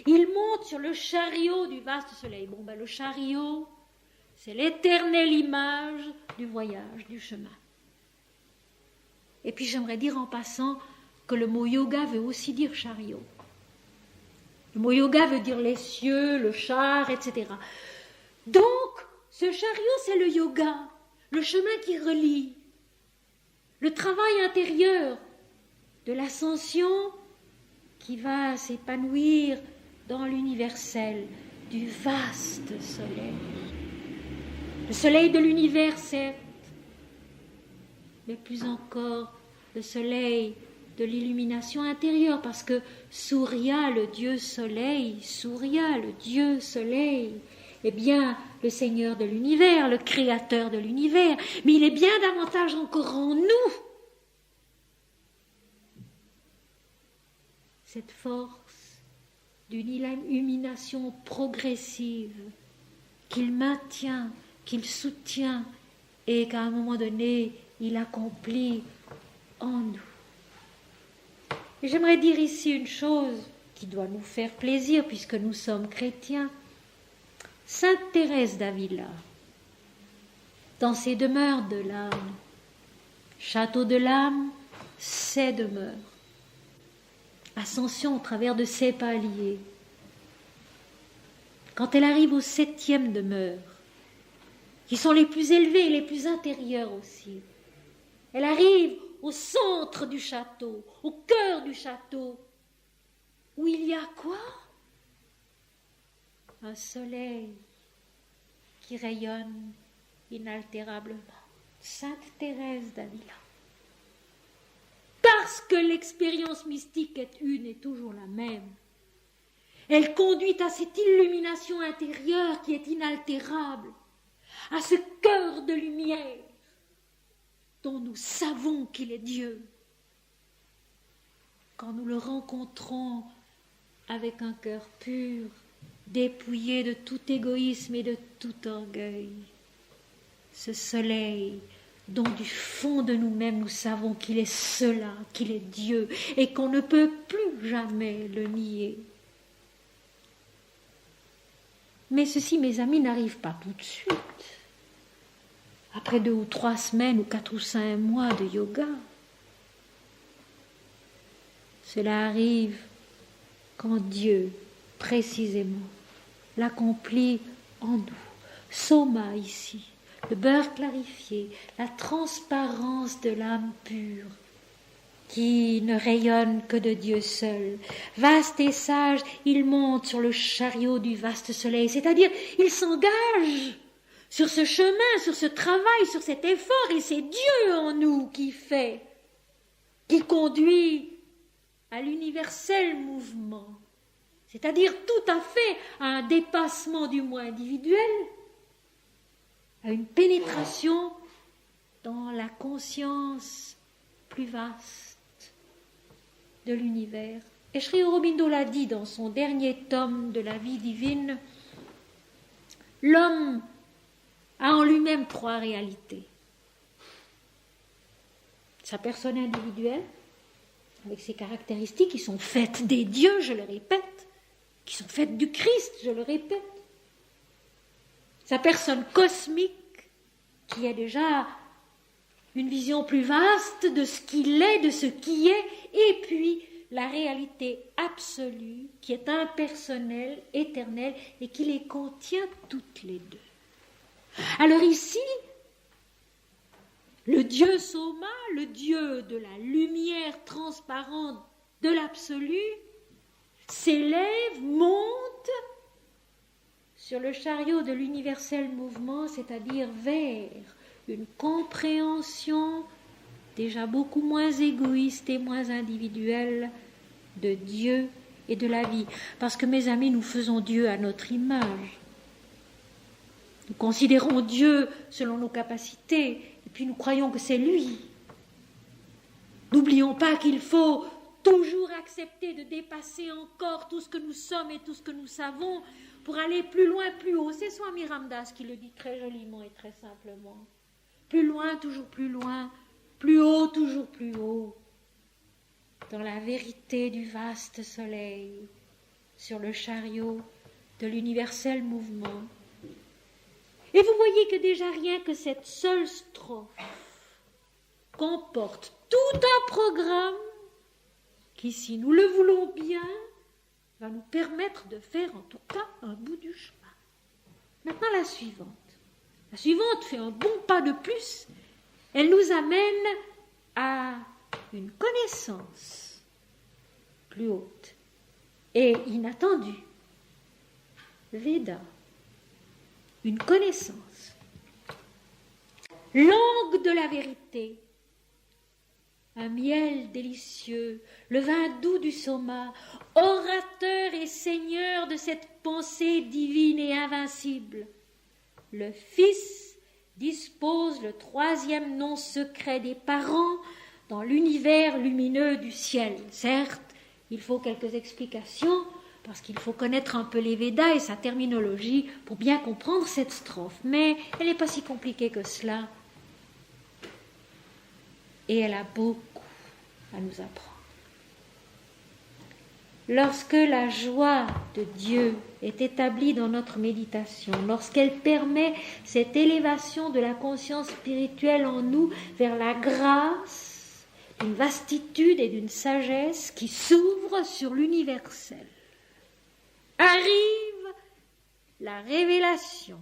Il monte sur le chariot du vaste soleil. Le chariot, c'est l'éternelle image du voyage, du chemin. Et puis j'aimerais dire en passant que le mot yoga veut aussi dire chariot. Le mot yoga veut dire les cieux, le char, etc. Donc, ce chariot, c'est le yoga, le chemin qui relie, le travail intérieur de l'ascension qui va s'épanouir dans l'universel du vaste soleil. Le soleil de l'univers, certes, mais plus encore le soleil de l'illumination intérieure, parce que Surya, le dieu soleil, est bien le Seigneur de l'univers, le créateur de l'univers, mais il est bien davantage encore en nous. Cette force d'une illumination progressive qu'il maintient, qu'il soutient et qu'à un moment donné, il accomplit en nous. Et j'aimerais dire ici une chose qui doit nous faire plaisir puisque nous sommes chrétiens. Sainte Thérèse d'Avila, dans ses demeures de l'âme, château de l'âme, ses demeures, ascension au travers de ses paliers. Quand elle arrive au 7e demeure, qui sont les plus élevés et les plus intérieurs aussi. Elle arrive au centre du château, au cœur du château, où il y a quoi? Un soleil qui rayonne inaltérablement. Sainte Thérèse d'Avila. Parce que l'expérience mystique est une et toujours la même, elle conduit à cette illumination intérieure qui est inaltérable, à ce cœur de lumière dont nous savons qu'il est Dieu. Quand nous le rencontrons avec un cœur pur, dépouillé de tout égoïsme et de tout orgueil, ce soleil dont du fond de nous-mêmes nous savons qu'il est cela, qu'il est Dieu, et qu'on ne peut plus jamais le nier. Mais ceci, mes amis, n'arrive pas tout de suite. Après 2 ou 3 semaines ou 4 ou 5 mois de yoga. Cela arrive quand Dieu, précisément, l'accomplit en nous. Soma ici, le beurre clarifié, la transparence de l'âme pure, qui ne rayonne que de Dieu seul. Vaste et sage, il monte sur le chariot du vaste soleil, c'est-à-dire il s'engage sur ce chemin, sur ce travail, sur cet effort, et c'est Dieu en nous qui fait, qui conduit à l'universel mouvement, c'est-à-dire tout à fait à un dépassement du moi individuel, à une pénétration dans la conscience plus vaste de l'univers. Et Sri Aurobindo l'a dit dans son dernier tome de la vie divine, l'homme a en lui-même 3 réalités. Sa personne individuelle, avec ses caractéristiques qui sont faites des dieux, je le répète, qui sont faites du Christ, je le répète. Sa personne cosmique, qui est déjà une vision plus vaste de ce qu'il est, de ce qui est, et puis la réalité absolue, qui est impersonnelle, éternelle, et qui les contient toutes les deux. Alors ici, le Dieu Soma, le Dieu de la lumière transparente de l'absolu, s'élève, monte sur le chariot de l'universel mouvement, c'est-à-dire vers une compréhension déjà beaucoup moins égoïste et moins individuelle de Dieu et de la vie. Parce que, mes amis, nous faisons Dieu à notre image. Nous considérons Dieu selon nos capacités, et puis nous croyons que c'est lui. N'oublions pas qu'il faut toujours accepter de dépasser encore tout ce que nous sommes et tout ce que nous savons pour aller plus loin, plus haut. C'est Swami Ramdas qui le dit très joliment et très simplement. Plus loin, toujours plus loin, plus haut, toujours plus haut, dans la vérité du vaste soleil, sur le chariot de l'universel mouvement. Et vous voyez que déjà rien que cette seule strophe comporte tout un programme qui, si nous le voulons bien, va nous permettre de faire en tout cas un bout du chemin. Maintenant la suivante. La suivante fait un bon pas de plus. Elle nous amène à une connaissance plus haute et inattendue. Veda. Une connaissance. Langue de la vérité. Un miel délicieux, le vin doux du Soma, orateur et seigneur de cette pensée divine et invincible. Le Fils dispose le 3e nom secret des parents dans l'univers lumineux du ciel. Certes, il faut quelques explications, parce qu'il faut connaître un peu les Védas et sa terminologie pour bien comprendre cette strophe. Mais elle n'est pas si compliquée que cela. Et elle a beaucoup à nous apprendre. Lorsque la joie de Dieu est établie dans notre méditation, lorsqu'elle permet cette élévation de la conscience spirituelle en nous vers la grâce d'une vastitude et d'une sagesse qui s'ouvre sur l'universel, arrive la révélation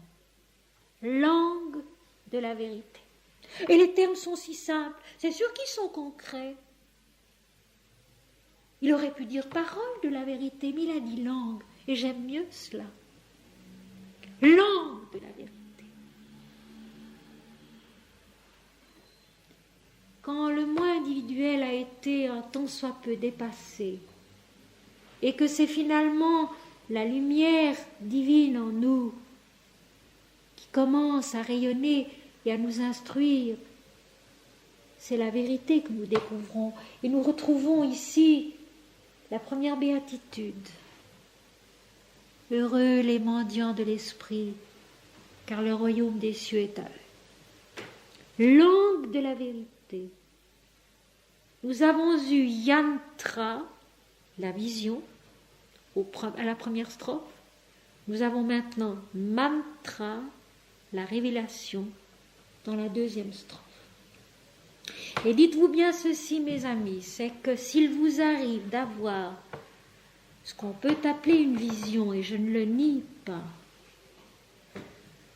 langue de la vérité. Et les termes sont si simples, c'est sûr qu'ils sont concrets. Il aurait pu dire parole de la vérité, mais il a dit langue, et j'aime mieux cela. Langue de la vérité. Quand le moi individuel a été un tant soit peu dépassé, et que c'est finalement la lumière divine en nous qui commence à rayonner et à nous instruire, c'est la vérité que nous découvrons. Et nous retrouvons ici la première béatitude. Heureux les mendiants de l'esprit, car le royaume des cieux est à eux. Langue de la vérité. Nous avons eu yantra, la vision, à la première strophe. Nous avons maintenant mantra, la révélation, dans la deuxième strophe. Et dites-vous bien ceci, mes amis, c'est que s'il vous arrive d'avoir ce qu'on peut appeler une vision, et je ne le nie pas,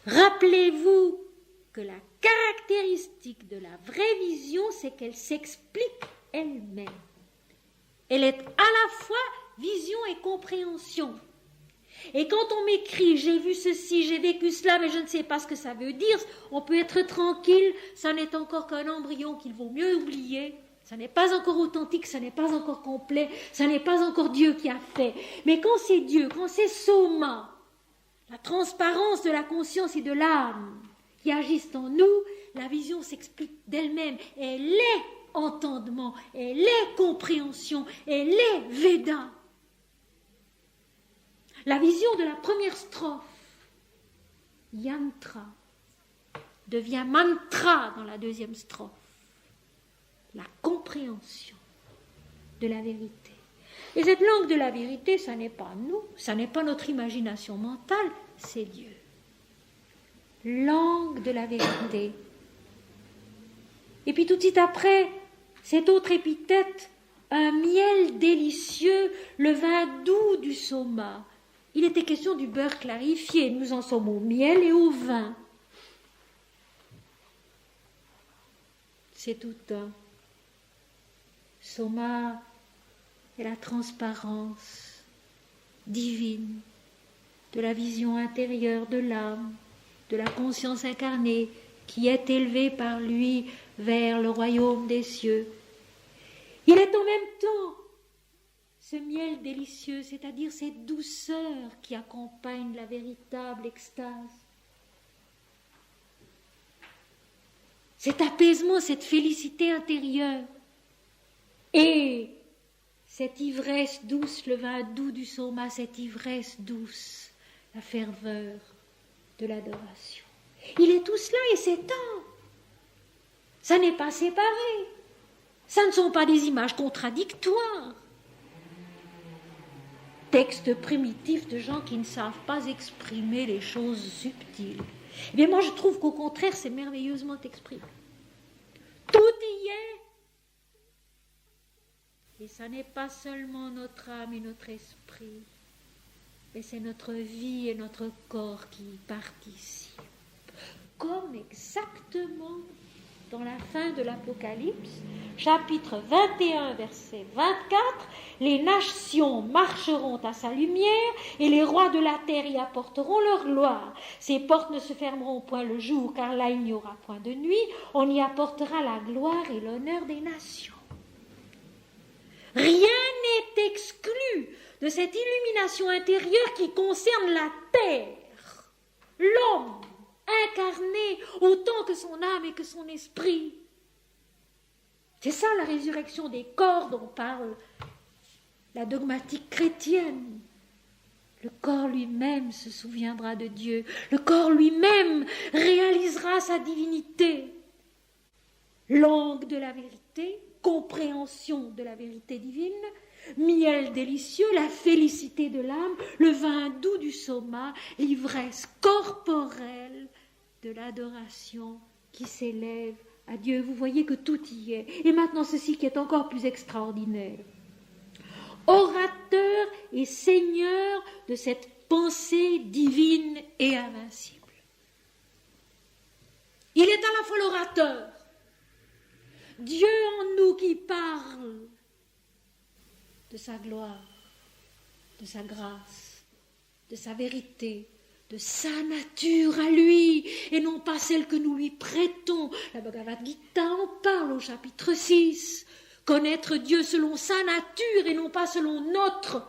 rappelez-vous que la caractéristique de la vraie vision, c'est qu'elle s'explique elle-même. Elle est à la fois vision et compréhension. Et quand on m'écrit « j'ai vu ceci, j'ai vécu cela, mais je ne sais pas ce que ça veut dire », on peut être tranquille, ça n'est encore qu'un embryon qu'il vaut mieux oublier, ça n'est pas encore authentique, ça n'est pas encore complet, ça n'est pas encore Dieu qui a fait. Mais quand c'est Dieu, quand c'est Soma, la transparence de la conscience et de l'âme qui agissent en nous, la vision s'explique d'elle-même. Elle est entendement, elle est compréhension, elle est Veda. La vision de la première strophe, yantra, devient mantra dans la deuxième strophe. La compréhension de la vérité. Et cette langue de la vérité, ça n'est pas nous, ça n'est pas notre imagination mentale, c'est Dieu. Langue de la vérité. Et puis tout de suite après, cette autre épithète, un miel délicieux, le vin doux du Soma. Il était question du beurre clarifié, nous en sommes au miel et au vin. C'est tout un. Soma est la transparence divine de la vision intérieure de l'âme, de la conscience incarnée qui est élevée par lui vers le royaume des cieux. Il est en même temps ce miel délicieux, c'est-à-dire cette douceur qui accompagne la véritable extase. Cet apaisement, cette félicité intérieure. Et cette ivresse douce, le vin doux du Soma, cette ivresse douce, la ferveur de l'adoration. Il est tout cela et c'est un. Ça n'est pas séparé. Ça ne sont pas des images contradictoires. Texte primitif de gens qui ne savent pas exprimer les choses subtiles. Eh bien, moi, je trouve qu'au contraire, c'est merveilleusement exprimé. Tout y est. Et ça n'est pas seulement notre âme et notre esprit, mais c'est notre vie et notre corps qui y participent. Comme exactement dans la fin de l'Apocalypse, chapitre 21, verset 24, les nations marcheront à sa lumière et les rois de la terre y apporteront leur gloire. Ces portes ne se fermeront point le jour, car là il n'y aura point de nuit. On y apportera la gloire et l'honneur des nations. Rien n'est exclu de cette illumination intérieure qui concerne la terre, l'homme incarné autant que son âme et que son esprit. C'est ça la résurrection des corps dont parle la dogmatique chrétienne. Le corps lui-même se souviendra de Dieu, le corps lui-même réalisera sa divinité. Langue de la vérité, compréhension de la vérité divine, miel délicieux, la félicité de l'âme, le vin doux du Soma, l'ivresse corporelle de l'adoration qui s'élève à Dieu. Vous voyez que tout y est. Et maintenant ceci qui est encore plus extraordinaire. Orateur et seigneur de cette pensée divine et invincible. Il est à la fois l'orateur, Dieu en nous qui parle de sa gloire, de sa grâce, de sa vérité, de sa nature à lui, et non pas celle que nous lui prêtons. La Bhagavad Gita en parle au chapitre 6. Connaître Dieu selon sa nature et non pas selon notre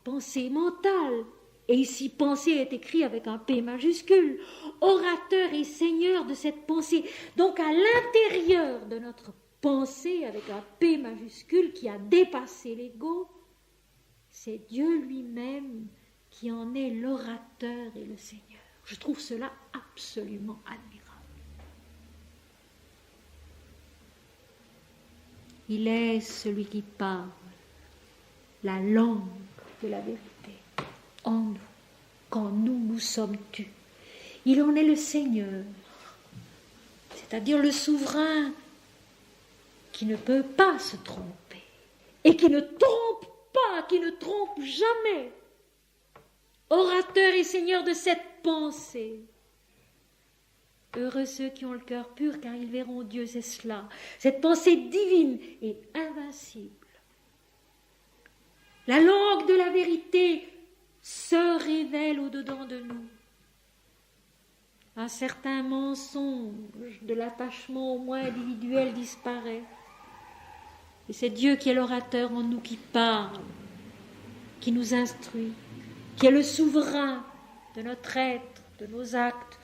pensée mentale. Et ici, pensée est écrit avec un P majuscule. Orateur et Seigneur de cette pensée. Donc à l'intérieur de notre pensée, avec un P majuscule qui a dépassé l'ego, c'est Dieu lui-même qui en est l'orateur et le Seigneur. Je trouve cela absolument admirable. Il est celui qui parle, la langue de la vérité, en nous, quand nous sommes tus. Il en est le Seigneur, c'est-à-dire le souverain qui ne peut pas se tromper et qui ne trompe pas, qui ne trompe jamais. Orateur et Seigneur de cette pensée. Heureux ceux qui ont le cœur pur, car ils verront Dieu, c'est cela. Cette pensée divine et invincible. La langue de la vérité se révèle au-dedans de nous. Un certain mensonge de l'attachement au moi individuel disparaît. Et c'est Dieu qui est l'orateur en nous, qui parle, qui nous instruit, qui est le souverain de notre être, de nos actes,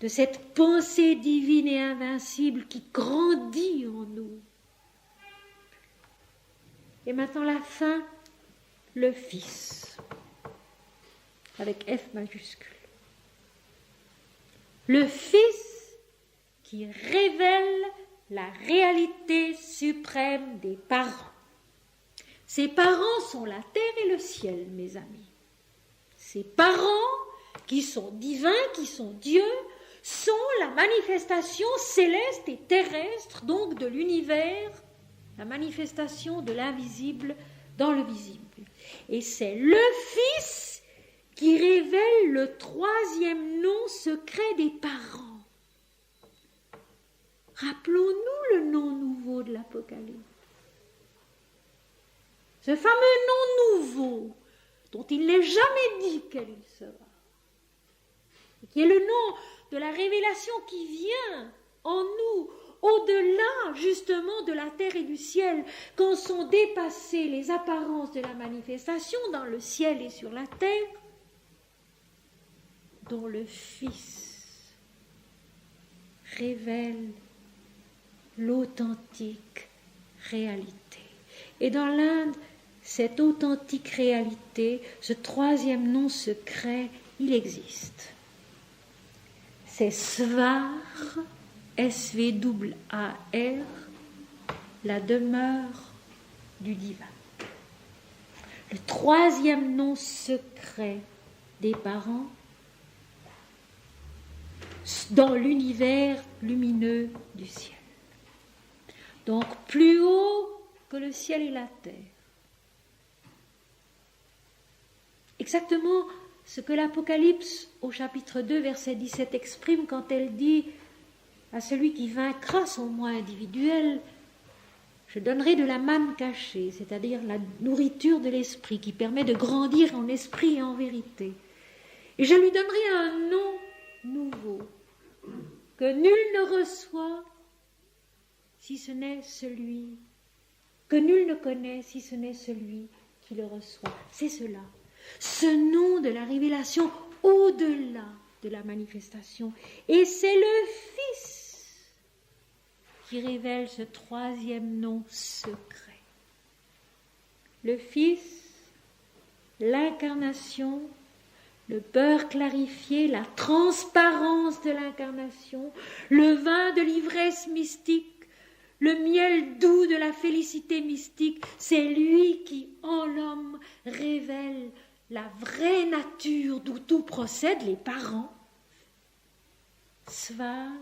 de cette pensée divine et invincible qui grandit en nous. Et maintenant la fin, le Fils, avec F majuscule. Le Fils qui révèle la réalité suprême des parents. Ces parents sont la terre et le ciel, mes amis. Ces parents qui sont divins, qui sont Dieu, sont la manifestation céleste et terrestre, donc de l'univers, la manifestation de l'invisible dans le visible. Et c'est le Fils qui révèle le troisième nom secret des parents. Rappelons-nous le nom nouveau de l'Apocalypse. Ce fameux nom nouveau dont il n'est jamais dit quel il sera, et qui est le nom de la révélation qui vient en nous, au-delà justement de la terre et du ciel, quand sont dépassées les apparences de la manifestation dans le ciel et sur la terre, dont le Fils révèle l'authentique réalité. Et dans l'Inde, cette authentique réalité, ce troisième nom secret, il existe. C'est Svar, S-V-A-R, la demeure du divin. Le troisième nom secret des parents dans l'univers lumineux du ciel. Donc plus haut que le ciel et la terre. Exactement ce que l'Apocalypse au chapitre 2 verset 17 exprime quand elle dit à celui qui vaincra son moi individuel, je donnerai de la manne cachée, c'est-à-dire la nourriture de l'esprit qui permet de grandir en esprit et en vérité. Et je lui donnerai un nom nouveau que nul ne reçoit si ce n'est celui que nul ne connaît si ce n'est celui qui le reçoit. C'est cela. Ce nom de la révélation au-delà de la manifestation. Et c'est le Fils qui révèle ce troisième nom secret. Le Fils, l'incarnation, le beurre clarifié, la transparence de l'incarnation, le vin de l'ivresse mystique, le miel doux de la félicité mystique, c'est lui qui, en l'homme, révèle la vraie nature d'où tout procède, les parents. Svar,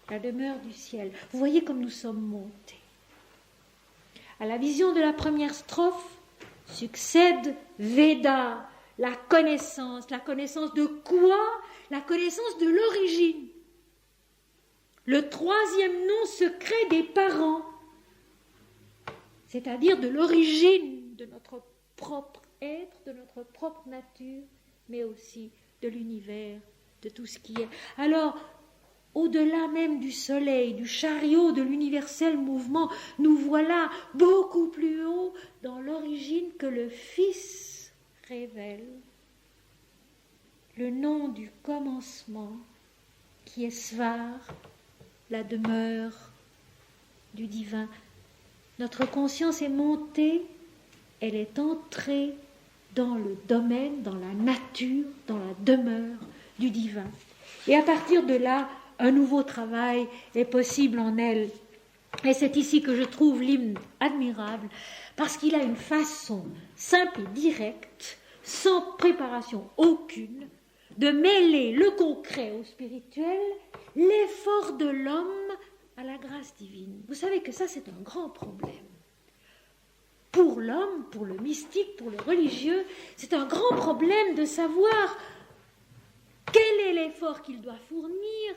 la demeure du ciel. Vous voyez comme nous sommes montés. À la vision de la première strophe succède Veda, la connaissance de quoi? La connaissance de l'origine. le troisième nom secret des parents, c'est-à-dire de l'origine de notre propre être, de notre propre nature, mais aussi de l'univers, de tout ce qui est. Alors, au-delà même du soleil, du chariot, de l'universel mouvement, nous voilà beaucoup plus haut dans l'origine que le Fils révèle. Le nom du commencement, qui est Svar, la demeure du divin. Notre conscience est montée, elle est entrée dans le domaine, dans la nature, dans la demeure du divin. Et à partir de là, un nouveau travail est possible en elle. Et c'est ici que je trouve l'hymne admirable, parce qu'il a une façon simple et directe, sans préparation aucune, de mêler le concret au spirituel, l'effort de l'homme à la grâce divine. Vous savez que ça, c'est un grand problème. Pour l'homme, pour le mystique, pour le religieux, c'est un grand problème de savoir quel est l'effort qu'il doit fournir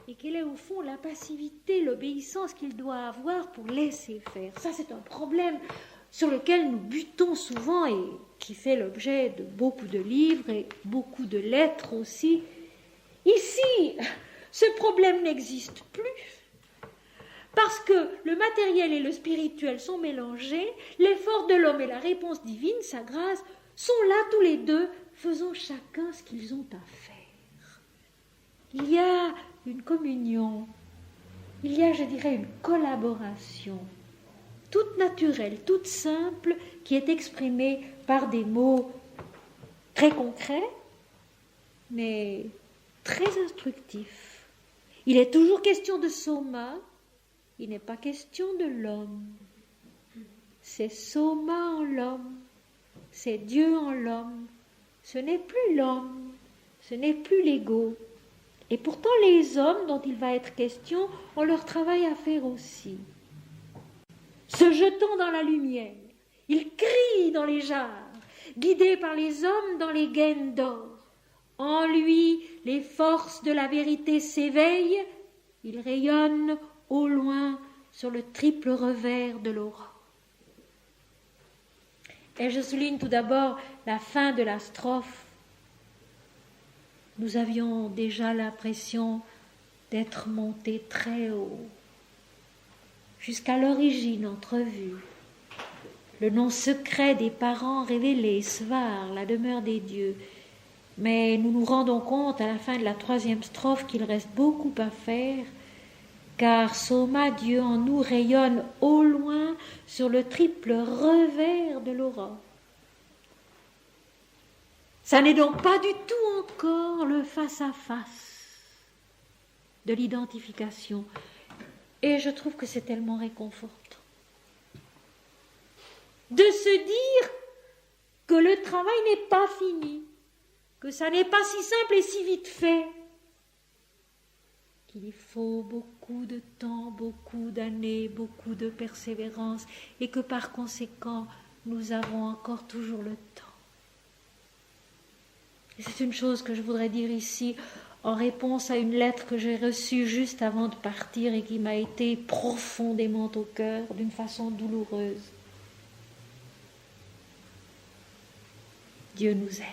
et quelle est au fond la passivité, l'obéissance qu'il doit avoir pour laisser faire. Ça, c'est un problème sur lequel nous butons souvent et qui fait l'objet de beaucoup de livres et beaucoup de lettres aussi. Ici, ce problème n'existe plus parce que le matériel et le spirituel sont mélangés, l'effort de l'homme et la réponse divine, sa grâce, sont là tous les deux, faisant chacun ce qu'ils ont à faire. Il y a une communion, il y a, je dirais, une collaboration, toute naturelle, toute simple, qui est exprimée par des mots très concrets, mais très instructifs. Il est toujours question de soma, il n'est pas question de l'homme. C'est soma en l'homme, c'est Dieu en l'homme. Ce n'est plus l'homme, ce n'est plus l'ego. Et pourtant, les hommes dont il va être question ont leur travail à faire aussi. Se jetant dans la lumière, ils crient dans les jarres, guidés par les hommes dans les gaines d'or. En lui, les forces de la vérité s'éveillent, il rayonne au loin sur le triple revers de l'aura. Et je souligne tout d'abord la fin de la strophe. Nous avions déjà l'impression d'être montés très haut, jusqu'à l'origine entrevue. Le nom secret des parents révélé, Svar, la demeure des dieux. Mais nous nous rendons compte à la fin de la troisième strophe qu'il reste beaucoup à faire, car Soma, Dieu en nous, rayonne au loin sur le triple revers de l'aura. Ça n'est donc pas du tout encore le face-à-face de l'identification. Et je trouve que c'est tellement réconfortant de se dire que le travail n'est pas fini, que ça n'est pas si simple et si vite fait, qu'il faut beaucoup de temps, beaucoup d'années, beaucoup de persévérance, et que par conséquent, nous avons encore toujours le temps. Et c'est une chose que je voudrais dire ici, en réponse à une lettre que j'ai reçue juste avant de partir et qui m'a été profondément au cœur, d'une façon douloureuse. Dieu nous aime.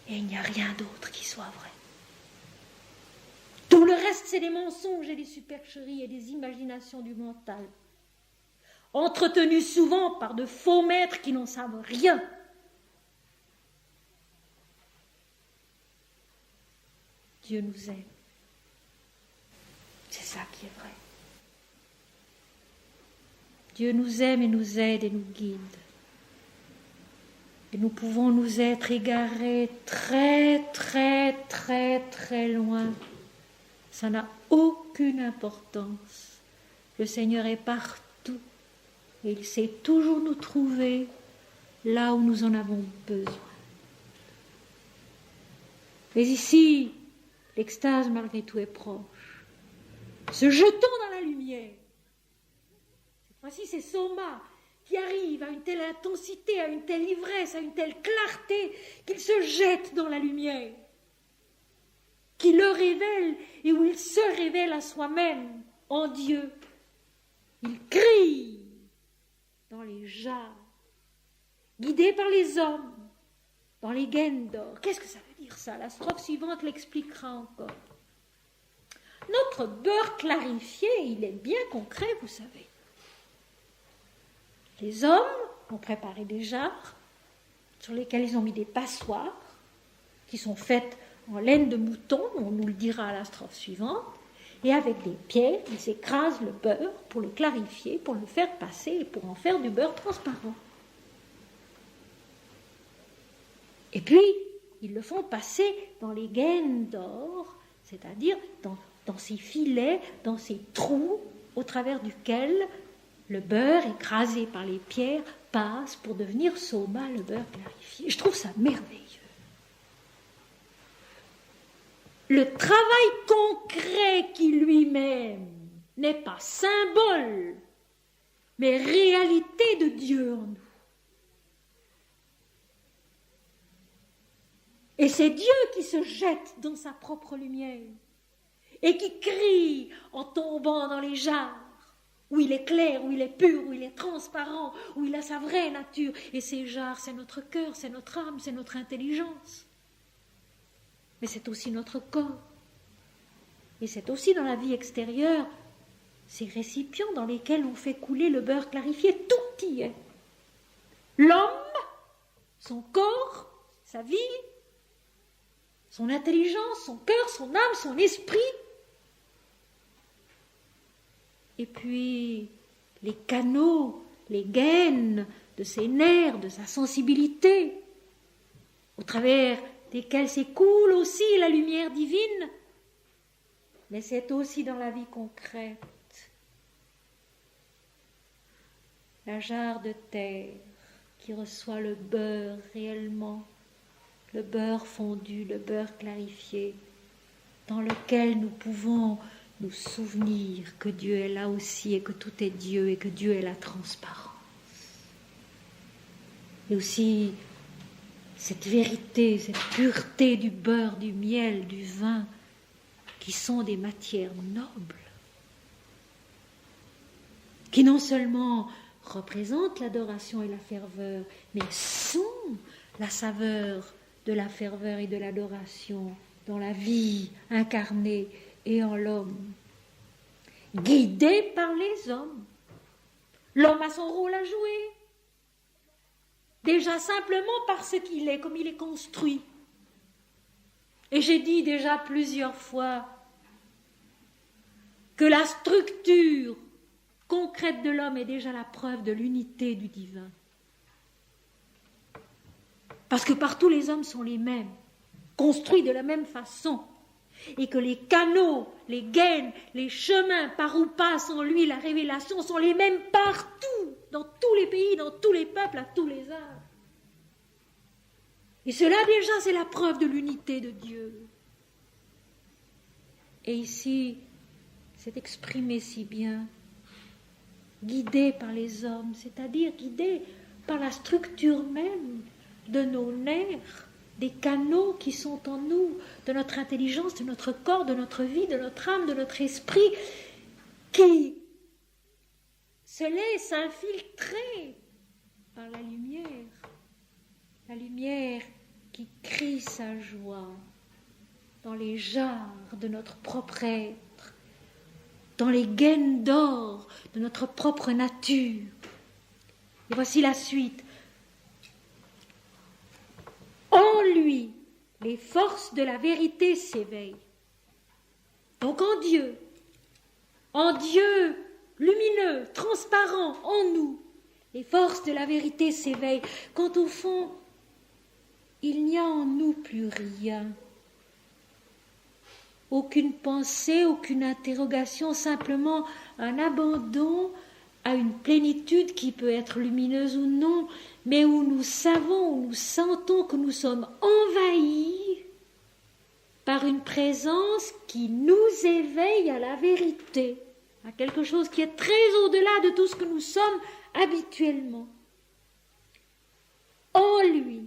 Et il n'y a rien d'autre qui soit vrai. Tout le reste, c'est des mensonges et des supercheries et des imaginations du mental, entretenues souvent par de faux maîtres qui n'en savent rien. Dieu nous aime. C'est ça qui est vrai. Dieu nous aime et nous aide et nous guide. Et nous pouvons nous être égarés très, très, très, très loin. Ça n'a aucune importance. Le Seigneur est partout et il sait toujours nous trouver là où nous en avons besoin. Mais ici, l'extase malgré tout est proche. Se jetant dans la lumière. Cette fois-ci, c'est Soma qui arrive à une telle intensité, à une telle ivresse, à une telle clarté, qu'il se jette dans la lumière, qui le révèle et où il se révèle à soi-même en Dieu. Il crie dans les jarres, guidé par les hommes, dans les gaines d'or. Qu'est-ce que ça veut dire ça? La strophe suivante l'expliquera encore. Notre beurre clarifié, il est bien concret, vous savez. Les hommes ont préparé des jarres sur lesquelles ils ont mis des passoires qui sont faites en laine de mouton, on nous le dira à la strophe suivante, et avec des pierres, ils écrasent le beurre pour le clarifier, pour le faire passer et pour en faire du beurre transparent. Et puis, ils le font passer dans les gaines d'or, c'est-à-dire dans ces filets, dans ces trous au travers duquel le beurre écrasé par les pierres passe pour devenir soma, le beurre clarifié. Je trouve ça merveilleux. Le travail concret qui lui-même n'est pas symbole, mais réalité de Dieu en nous. Et c'est Dieu qui se jette dans sa propre lumière et qui crie en tombant dans les jarres, où il est clair, où il est pur, où il est transparent, où il a sa vraie nature. Et ces jarres, c'est notre cœur, c'est notre âme, c'est notre intelligence. Mais c'est aussi notre corps. Et c'est aussi dans la vie extérieure, ces récipients dans lesquels on fait couler le beurre clarifié, tout y est. L'homme, son corps, sa vie, son intelligence, son cœur, son âme, son esprit. Et puis, les canaux, les gaines de ses nerfs, de sa sensibilité, au travers desquels s'écoule aussi la lumière divine, mais c'est aussi dans la vie concrète. La jarre de terre qui reçoit le beurre réellement, le beurre fondu, le beurre clarifié, dans lequel nous pouvons nous souvenir que Dieu est là aussi et que tout est Dieu et que Dieu est la transparence. Et aussi cette vérité, cette pureté du beurre, du miel, du vin, qui sont des matières nobles, qui non seulement représentent l'adoration et la ferveur, mais sont la saveur de la ferveur et de l'adoration dans la vie incarnée et en l'homme, guidé par les hommes. L'homme a son rôle à jouer, déjà simplement parce qu'il est, comme il est construit. Et j'ai dit déjà plusieurs fois que la structure concrète de l'homme est déjà la preuve de l'unité du divin. Parce que partout les hommes sont les mêmes, construits de la même façon, et que les canaux, les gaines, les chemins par où passe en lui la révélation sont les mêmes partout, dans tous les pays, dans tous les peuples, à tous les âges. Et cela déjà, c'est la preuve de l'unité de Dieu. Et ici, c'est exprimé si bien, guidé par les hommes, c'est-à-dire guidé par la structure même de nos nerfs, des canaux qui sont en nous, de notre intelligence, de notre corps, de notre vie, de notre âme, de notre esprit, qui se laissent infiltrer par la lumière qui crie sa joie dans les jarres de notre propre être, dans les gaines d'or de notre propre nature. Et voici la suite. En lui, les forces de la vérité s'éveillent. Donc en Dieu lumineux, transparent, en nous, les forces de la vérité s'éveillent, quand au fond, il n'y a en nous plus rien. Aucune pensée, aucune interrogation, simplement un abandon à une plénitude qui peut être lumineuse ou non, mais où nous savons, où nous sentons que nous sommes envahis par une présence qui nous éveille à la vérité, à quelque chose qui est très au-delà de tout ce que nous sommes habituellement. En lui,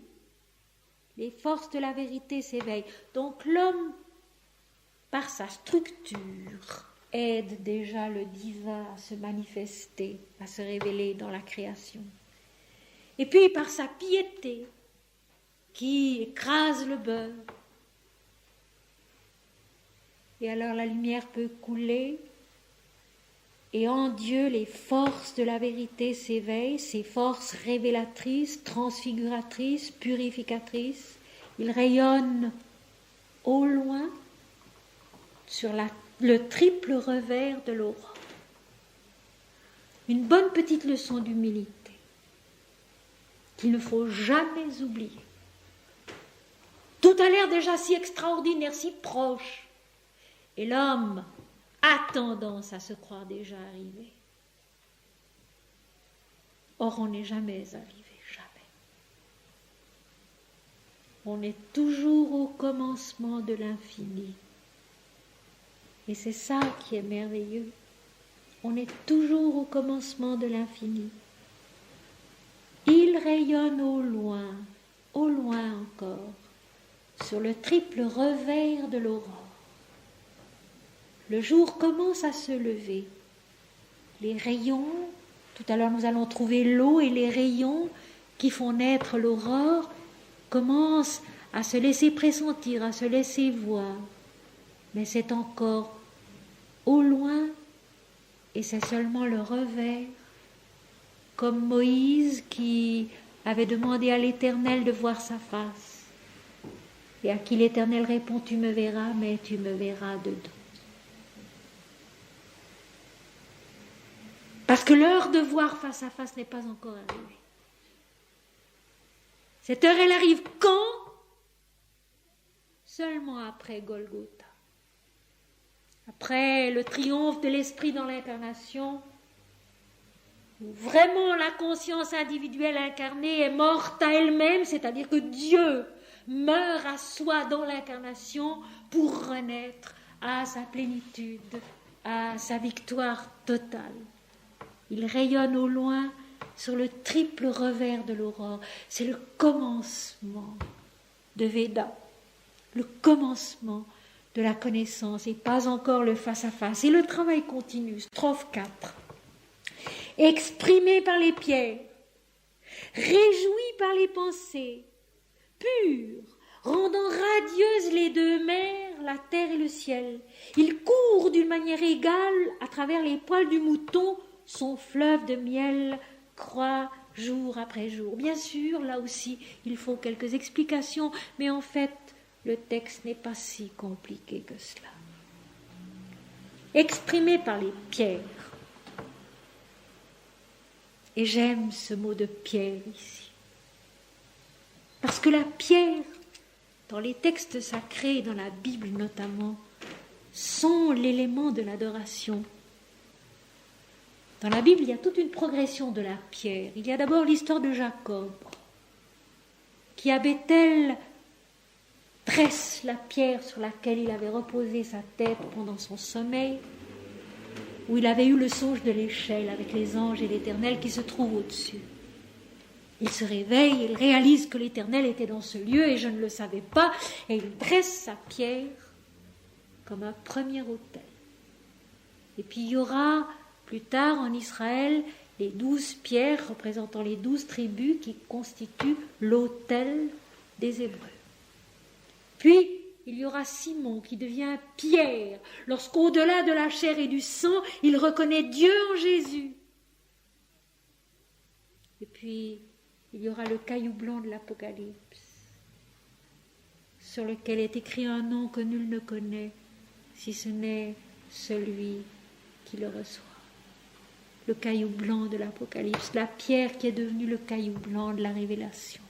les forces de la vérité s'éveillent. Donc l'homme par sa structure, aide déjà le divin à se manifester, à se révéler dans la création. Et puis par sa piété, qui écrase le beurre. Et alors la lumière peut couler, et en Dieu les forces de la vérité s'éveillent, ces forces révélatrices, transfiguratrices, purificatrices. Ils rayonnent au loin sur le triple revers de l'aurore. Une bonne petite leçon d'humilité qu'il ne faut jamais oublier. Tout a l'air déjà si extraordinaire, si proche. Et l'homme a tendance à se croire déjà arrivé. Or, on n'est jamais arrivé, jamais. On est toujours au commencement de l'infini. Et c'est ça qui est merveilleux. On est toujours au commencement de l'infini. Il rayonne au loin encore, sur le triple revers de l'aurore. Le jour commence à se lever. Les rayons, tout à l'heure nous allons trouver l'eau et les rayons qui font naître l'aurore, commencent à se laisser pressentir, à se laisser voir. Mais c'est encore au loin et c'est seulement le revers, comme Moïse qui avait demandé à l'Éternel de voir sa face et à qui l'Éternel répond: tu me verras, mais tu me verras de dos. Parce que l'heure de voir face à face n'est pas encore arrivée. Cette heure, elle arrive quand? Seulement après Golgotha. Après le triomphe de l'Esprit dans l'incarnation, où vraiment la conscience individuelle incarnée est morte à elle-même, c'est-à-dire que Dieu meurt à soi dans l'incarnation pour renaître à sa plénitude, à sa victoire totale. Il rayonne au loin sur le triple revers de l'aurore. C'est le commencement de Veda, le commencement de la connaissance et pas encore le face-à-face. Et le travail continue. Strophe 4. Exprimé par les pierres, réjoui par les pensées, pur, rendant radieuses les deux mers, la terre et le ciel. Il court d'une manière égale à travers les poils du mouton, son fleuve de miel croît jour après jour. Bien sûr, là aussi, il faut quelques explications, mais en fait, le texte n'est pas si compliqué que cela. Exprimé par les pierres. Et j'aime ce mot de pierre ici. Parce que la pierre, dans les textes sacrés, dans la Bible notamment, sont l'élément de l'adoration. Dans la Bible, il y a toute une progression de la pierre. Il y a d'abord l'histoire de Jacob, qui à Bethel dresse la pierre sur laquelle il avait reposé sa tête pendant son sommeil, où il avait eu le songe de l'échelle avec les anges et l'Éternel qui se trouve au-dessus. Il se réveille, il réalise que l'Éternel était dans ce lieu et je ne le savais pas, et il dresse sa pierre comme un premier autel. Et puis il y aura plus tard en Israël les 12 pierres représentant les 12 tribus qui constituent l'autel des Hébreux. Puis il y aura Simon qui devient Pierre lorsqu'au-delà de la chair et du sang, il reconnaît Dieu en Jésus. Et puis il y aura le caillou blanc de l'Apocalypse, sur lequel est écrit un nom que nul ne connaît, si ce n'est celui qui le reçoit. Le caillou blanc de l'Apocalypse, la pierre qui est devenue le caillou blanc de la Révélation.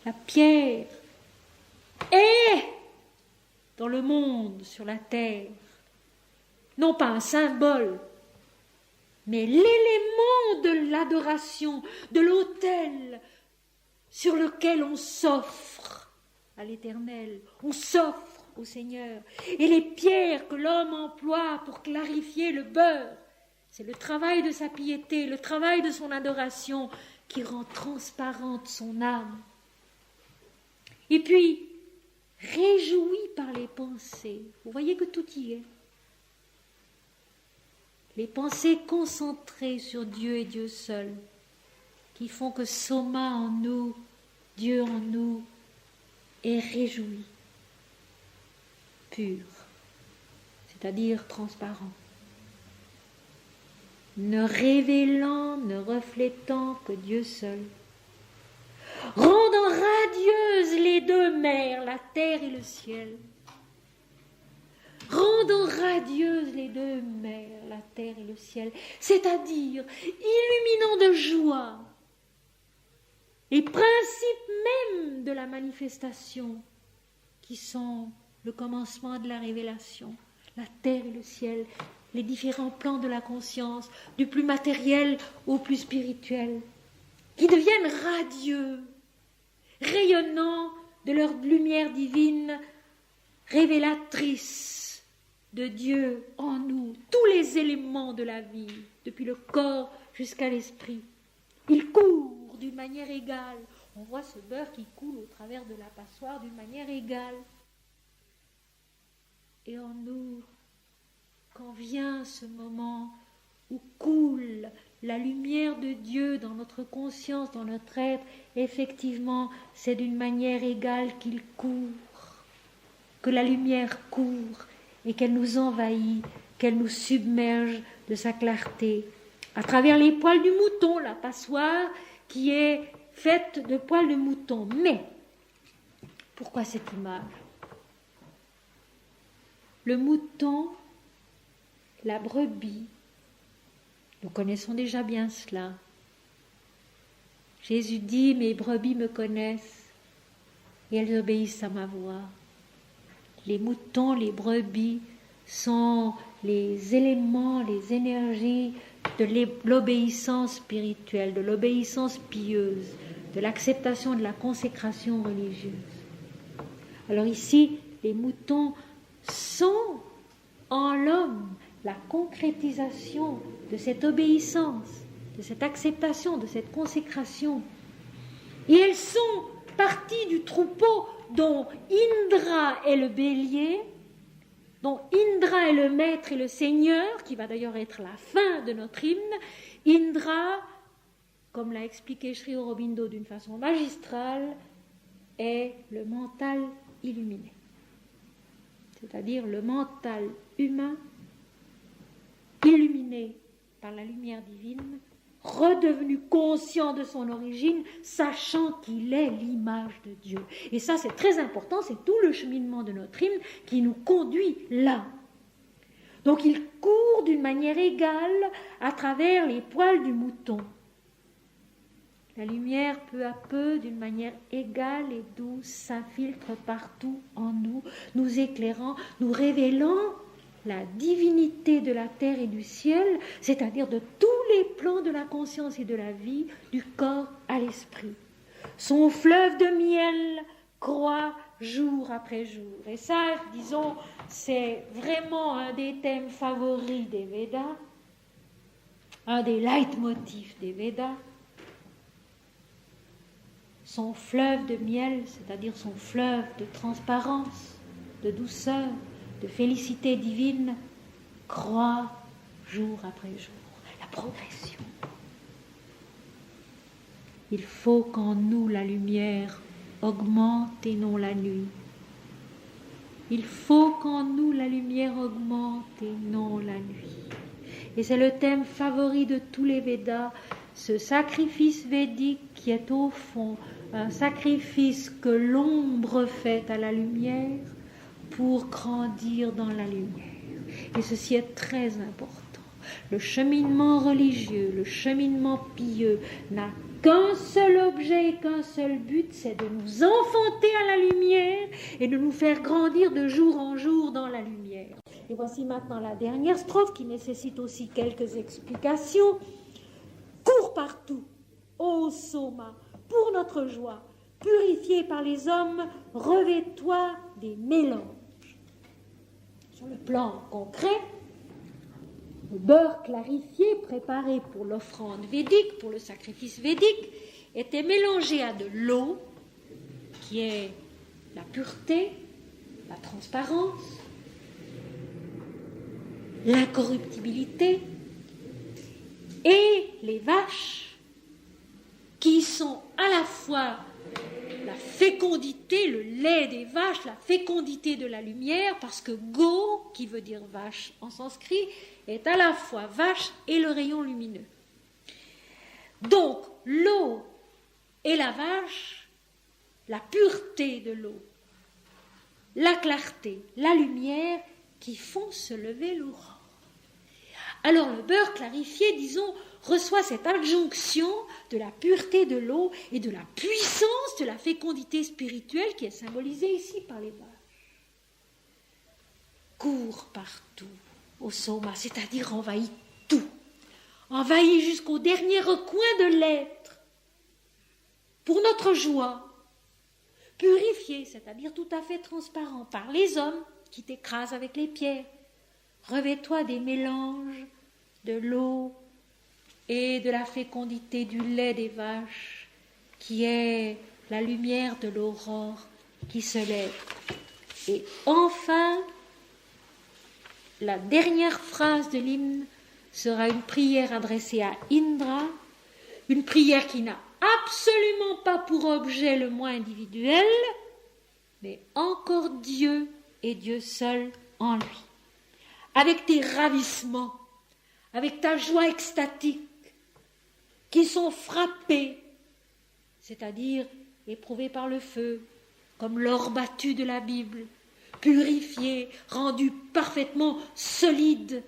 La pierre est dans le monde, sur la terre, non pas un symbole, mais l'élément de l'adoration, de l'autel sur lequel on s'offre à l'Éternel, on s'offre au Seigneur. Et les pierres que l'homme emploie pour clarifier le beurre, c'est le travail de sa piété, le travail de son adoration qui rend transparente son âme. Et puis, réjoui par les pensées. Vous voyez que tout y est. Les pensées concentrées sur Dieu et Dieu seul, qui font que Soma en nous, Dieu en nous, est réjoui, pur, c'est-à-dire transparent, ne révélant, ne reflétant que Dieu seul, rendant radieuses les deux mers, la terre et le ciel, rendant radieuses les deux mers, la terre et le ciel, c'est-à-dire illuminant de joie les principes même de la manifestation qui sont le commencement de la révélation, la terre et le ciel, les différents plans de la conscience, du plus matériel au plus spirituel, qui deviennent radieux, rayonnant de leur lumière divine, révélatrice de Dieu en nous, tous les éléments de la vie, depuis le corps jusqu'à l'esprit. Ils courent d'une manière égale. On voit ce beurre qui coule au travers de la passoire d'une manière égale. Et en nous, quand vient ce moment où coule la lumière de Dieu dans notre conscience, dans notre être, effectivement, c'est d'une manière égale qu'il court, que la lumière court et qu'elle nous envahit, qu'elle nous submerge de sa clarté. À travers les poils du mouton, la passoire qui est faite de poils de mouton. Mais, pourquoi cette image? Le mouton, la brebis, nous connaissons déjà bien cela. Jésus dit, mes brebis me connaissent et elles obéissent à ma voix. Les moutons, les brebis sont les éléments, les énergies de l'obéissance spirituelle, de l'obéissance pieuse, de l'acceptation de la consécration religieuse. Alors ici, les moutons sont en l'homme la concrétisation de cette obéissance, de cette acceptation, de cette consécration. Et elles sont parties du troupeau dont Indra est le bélier, dont Indra est le maître et le seigneur, qui va d'ailleurs être la fin de notre hymne. Indra, comme l'a expliqué Sri Aurobindo d'une façon magistrale, est le mental illuminé. C'est-à-dire le mental humain illuminé par la lumière divine, redevenu conscient de son origine, sachant qu'il est l'image de Dieu. Et ça, c'est très important, c'est tout le cheminement de notre hymne qui nous conduit là. Donc il court d'une manière égale à travers les poils du mouton. La lumière, peu à peu, d'une manière égale et douce, s'infiltre partout en nous, nous éclairant, nous révélant la divinité de la terre et du ciel, c'est-à-dire de tous les plans de la conscience et de la vie, du corps à l'esprit. Son fleuve de miel croît jour après jour. Et ça, disons, c'est vraiment un des thèmes favoris des Védas, un des leitmotifs des Védas. Son fleuve de miel, c'est-à-dire son fleuve de transparence, de douceur, de félicité divine, croît jour après jour. La progression. Il faut qu'en nous la lumière augmente et non la nuit. Il faut qu'en nous la lumière augmente et non la nuit. Et c'est le thème favori de tous les Védas, ce sacrifice védique qui est au fond un sacrifice que l'ombre fait à la lumière pour grandir dans la lumière. Et ceci est très important. Le cheminement religieux, le cheminement pieux n'a qu'un seul objet et qu'un seul but, c'est de nous enfanter à la lumière et de nous faire grandir de jour en jour dans la lumière. Et voici maintenant la dernière strophe qui nécessite aussi quelques explications. Cours partout, ô Soma, pour notre joie, purifié par les hommes, revêt-toi des mélanges. Sur le plan concret, le beurre clarifié préparé pour l'offrande védique, pour le sacrifice védique, était mélangé à de l'eau, qui est la pureté, la transparence, l'incorruptibilité, et les vaches qui sont à la fois la fécondité, le lait des vaches, la fécondité de la lumière, parce que go, qui veut dire vache en sanskrit, est à la fois vache et le rayon lumineux. Donc, l'eau et la vache, la pureté de l'eau, la clarté, la lumière qui font se lever l'aurore. Alors le beurre clarifié, disons, reçoit cette adjonction de la pureté de l'eau et de la puissance de la fécondité spirituelle qui est symbolisée ici par les vaches. Court partout au soma, c'est-à-dire envahit tout, envahit jusqu'au dernier recoin de l'être, pour notre joie, purifié, c'est-à-dire tout à fait transparent par les hommes qui t'écrasent avec les pierres. Revêt-toi des mélanges de l'eau et de la fécondité du lait des vaches, qui est la lumière de l'aurore qui se lève. Et enfin, la dernière phrase de l'hymne sera une prière adressée à Indra, une prière qui n'a absolument pas pour objet le moi individuel, mais encore Dieu et Dieu seul en lui. Avec tes ravissements, avec ta joie extatique, qui sont frappés, c'est-à-dire éprouvés par le feu, comme l'or battu de la Bible, purifié, rendu parfaitement solide,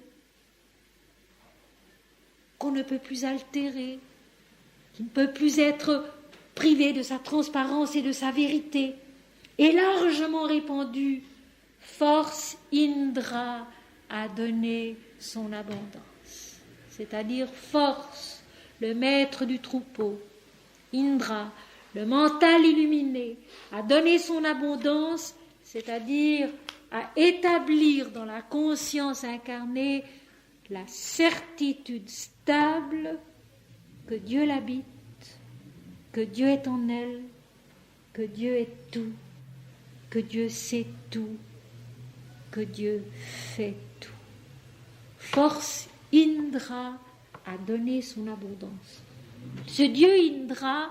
qu'on ne peut plus altérer, qui ne peut plus être privé de sa transparence et de sa vérité, et largement répandu, force Indra à donner son abondance, c'est-à-dire force le maître du troupeau, Indra, le mental illuminé, à donner son abondance, c'est-à-dire à établir dans la conscience incarnée la certitude stable que Dieu l'habite, que Dieu est en elle, que Dieu est tout, que Dieu sait tout, que Dieu fait tout. Force Indra à donner son abondance. Ce Dieu Indra,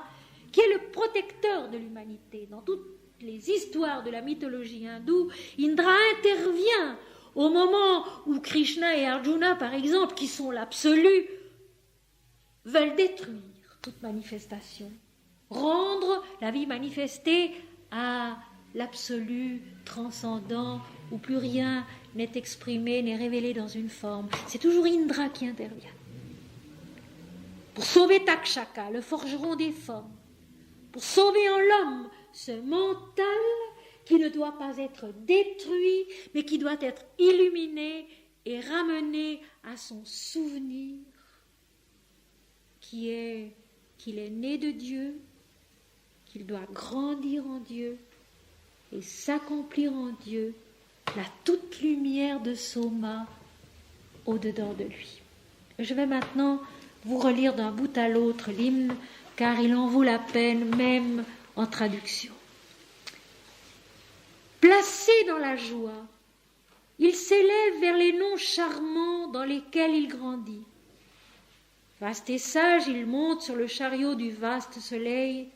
qui est le protecteur de l'humanité, dans toutes les histoires de la mythologie hindoue, Indra intervient au moment où Krishna et Arjuna, par exemple, qui sont l'absolu, veulent détruire toute manifestation, rendre la vie manifestée à l'absolu transcendant, où plus rien n'est exprimé, n'est révélé dans une forme. C'est toujours Indra qui intervient. Pour sauver Takshaka, le forgeron des formes, pour sauver en l'homme ce mental qui ne doit pas être détruit, mais qui doit être illuminé et ramené à son souvenir, qui est qu'il est né de Dieu, qu'il doit grandir en Dieu et s'accomplir en Dieu, la toute lumière de Soma au-dedans de lui. Je vais maintenant vous relire d'un bout à l'autre l'hymne, car il en vaut la peine, même en traduction. Placé dans la joie, il s'élève vers les noms charmants dans lesquels il grandit. Vaste et sage, il monte sur le chariot du vaste soleil,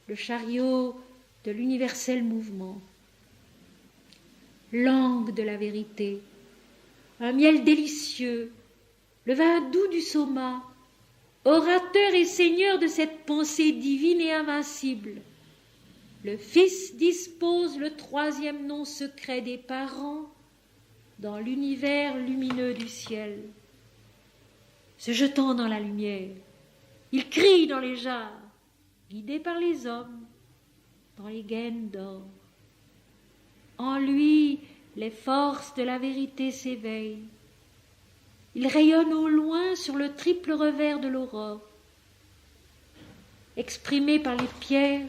le chariot de l'universel mouvement. Langue de la vérité, un miel délicieux, le vin doux du Soma, orateur et seigneur de cette pensée divine et invincible, le Fils dispose le troisième nom secret des parents dans l'univers lumineux du ciel. Se jetant dans la lumière, il crie dans les jarres, guidé par les hommes, dans les gaines d'or. En lui, les forces de la vérité s'éveillent. Il rayonne au loin sur le triple revers de l'aurore. Exprimé par les pierres,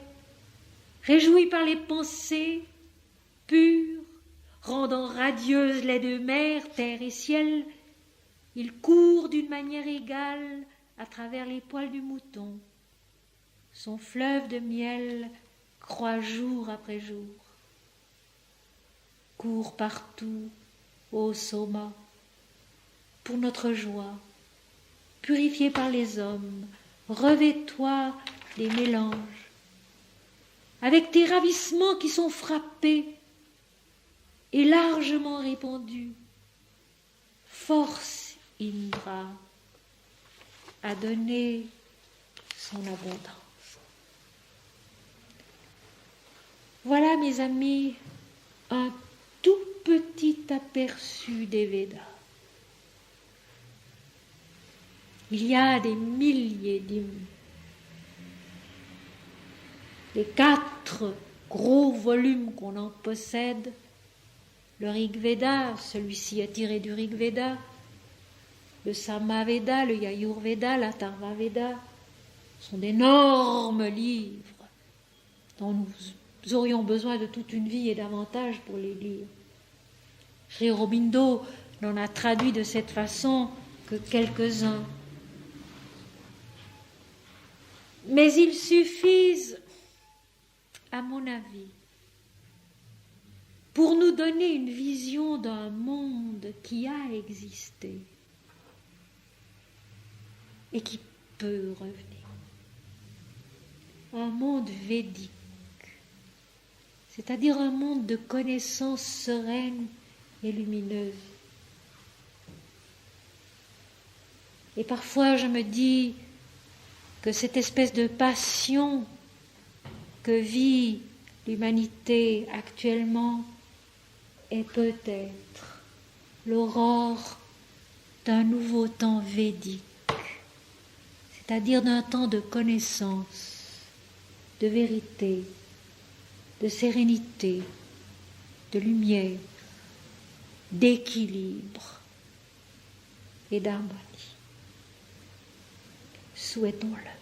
réjoui par les pensées, pur, rendant radieuses les deux mers, terre et ciel, il court d'une manière égale à travers les poils du mouton. Son fleuve de miel croît jour après jour. court partout, ô Soma, pour notre joie, purifié par les hommes, revêt-toi des mélanges, avec tes ravissements qui sont frappés et largement répandus. Force Indra à donner son abondance. Voilà, mes amis, un tout petit aperçu des Védas. Il y a des milliers d'hymnes. Les 4 gros volumes qu'on en possède, le Rig Veda, celui-ci est tiré du Rig Veda, le Samaveda, le Yajurveda, l'Atharva Veda, sont d'énormes livres dont nous aurions besoin de toute une vie et davantage pour les lire. Sri Aurobindo n'en a traduit de cette façon que quelques-uns. Mais ils suffisent, à mon avis, pour nous donner une vision d'un monde qui a existé et qui peut revenir. Un monde védique, c'est-à-dire un monde de connaissances sereines et lumineuses. Et parfois je me dis que cette espèce de passion que vit l'humanité actuellement est peut-être l'aurore d'un nouveau temps védique, c'est-à-dire d'un temps de connaissance, de vérité, de sérénité, de lumière, d'équilibre et d'harmonie. Souhaitons-le.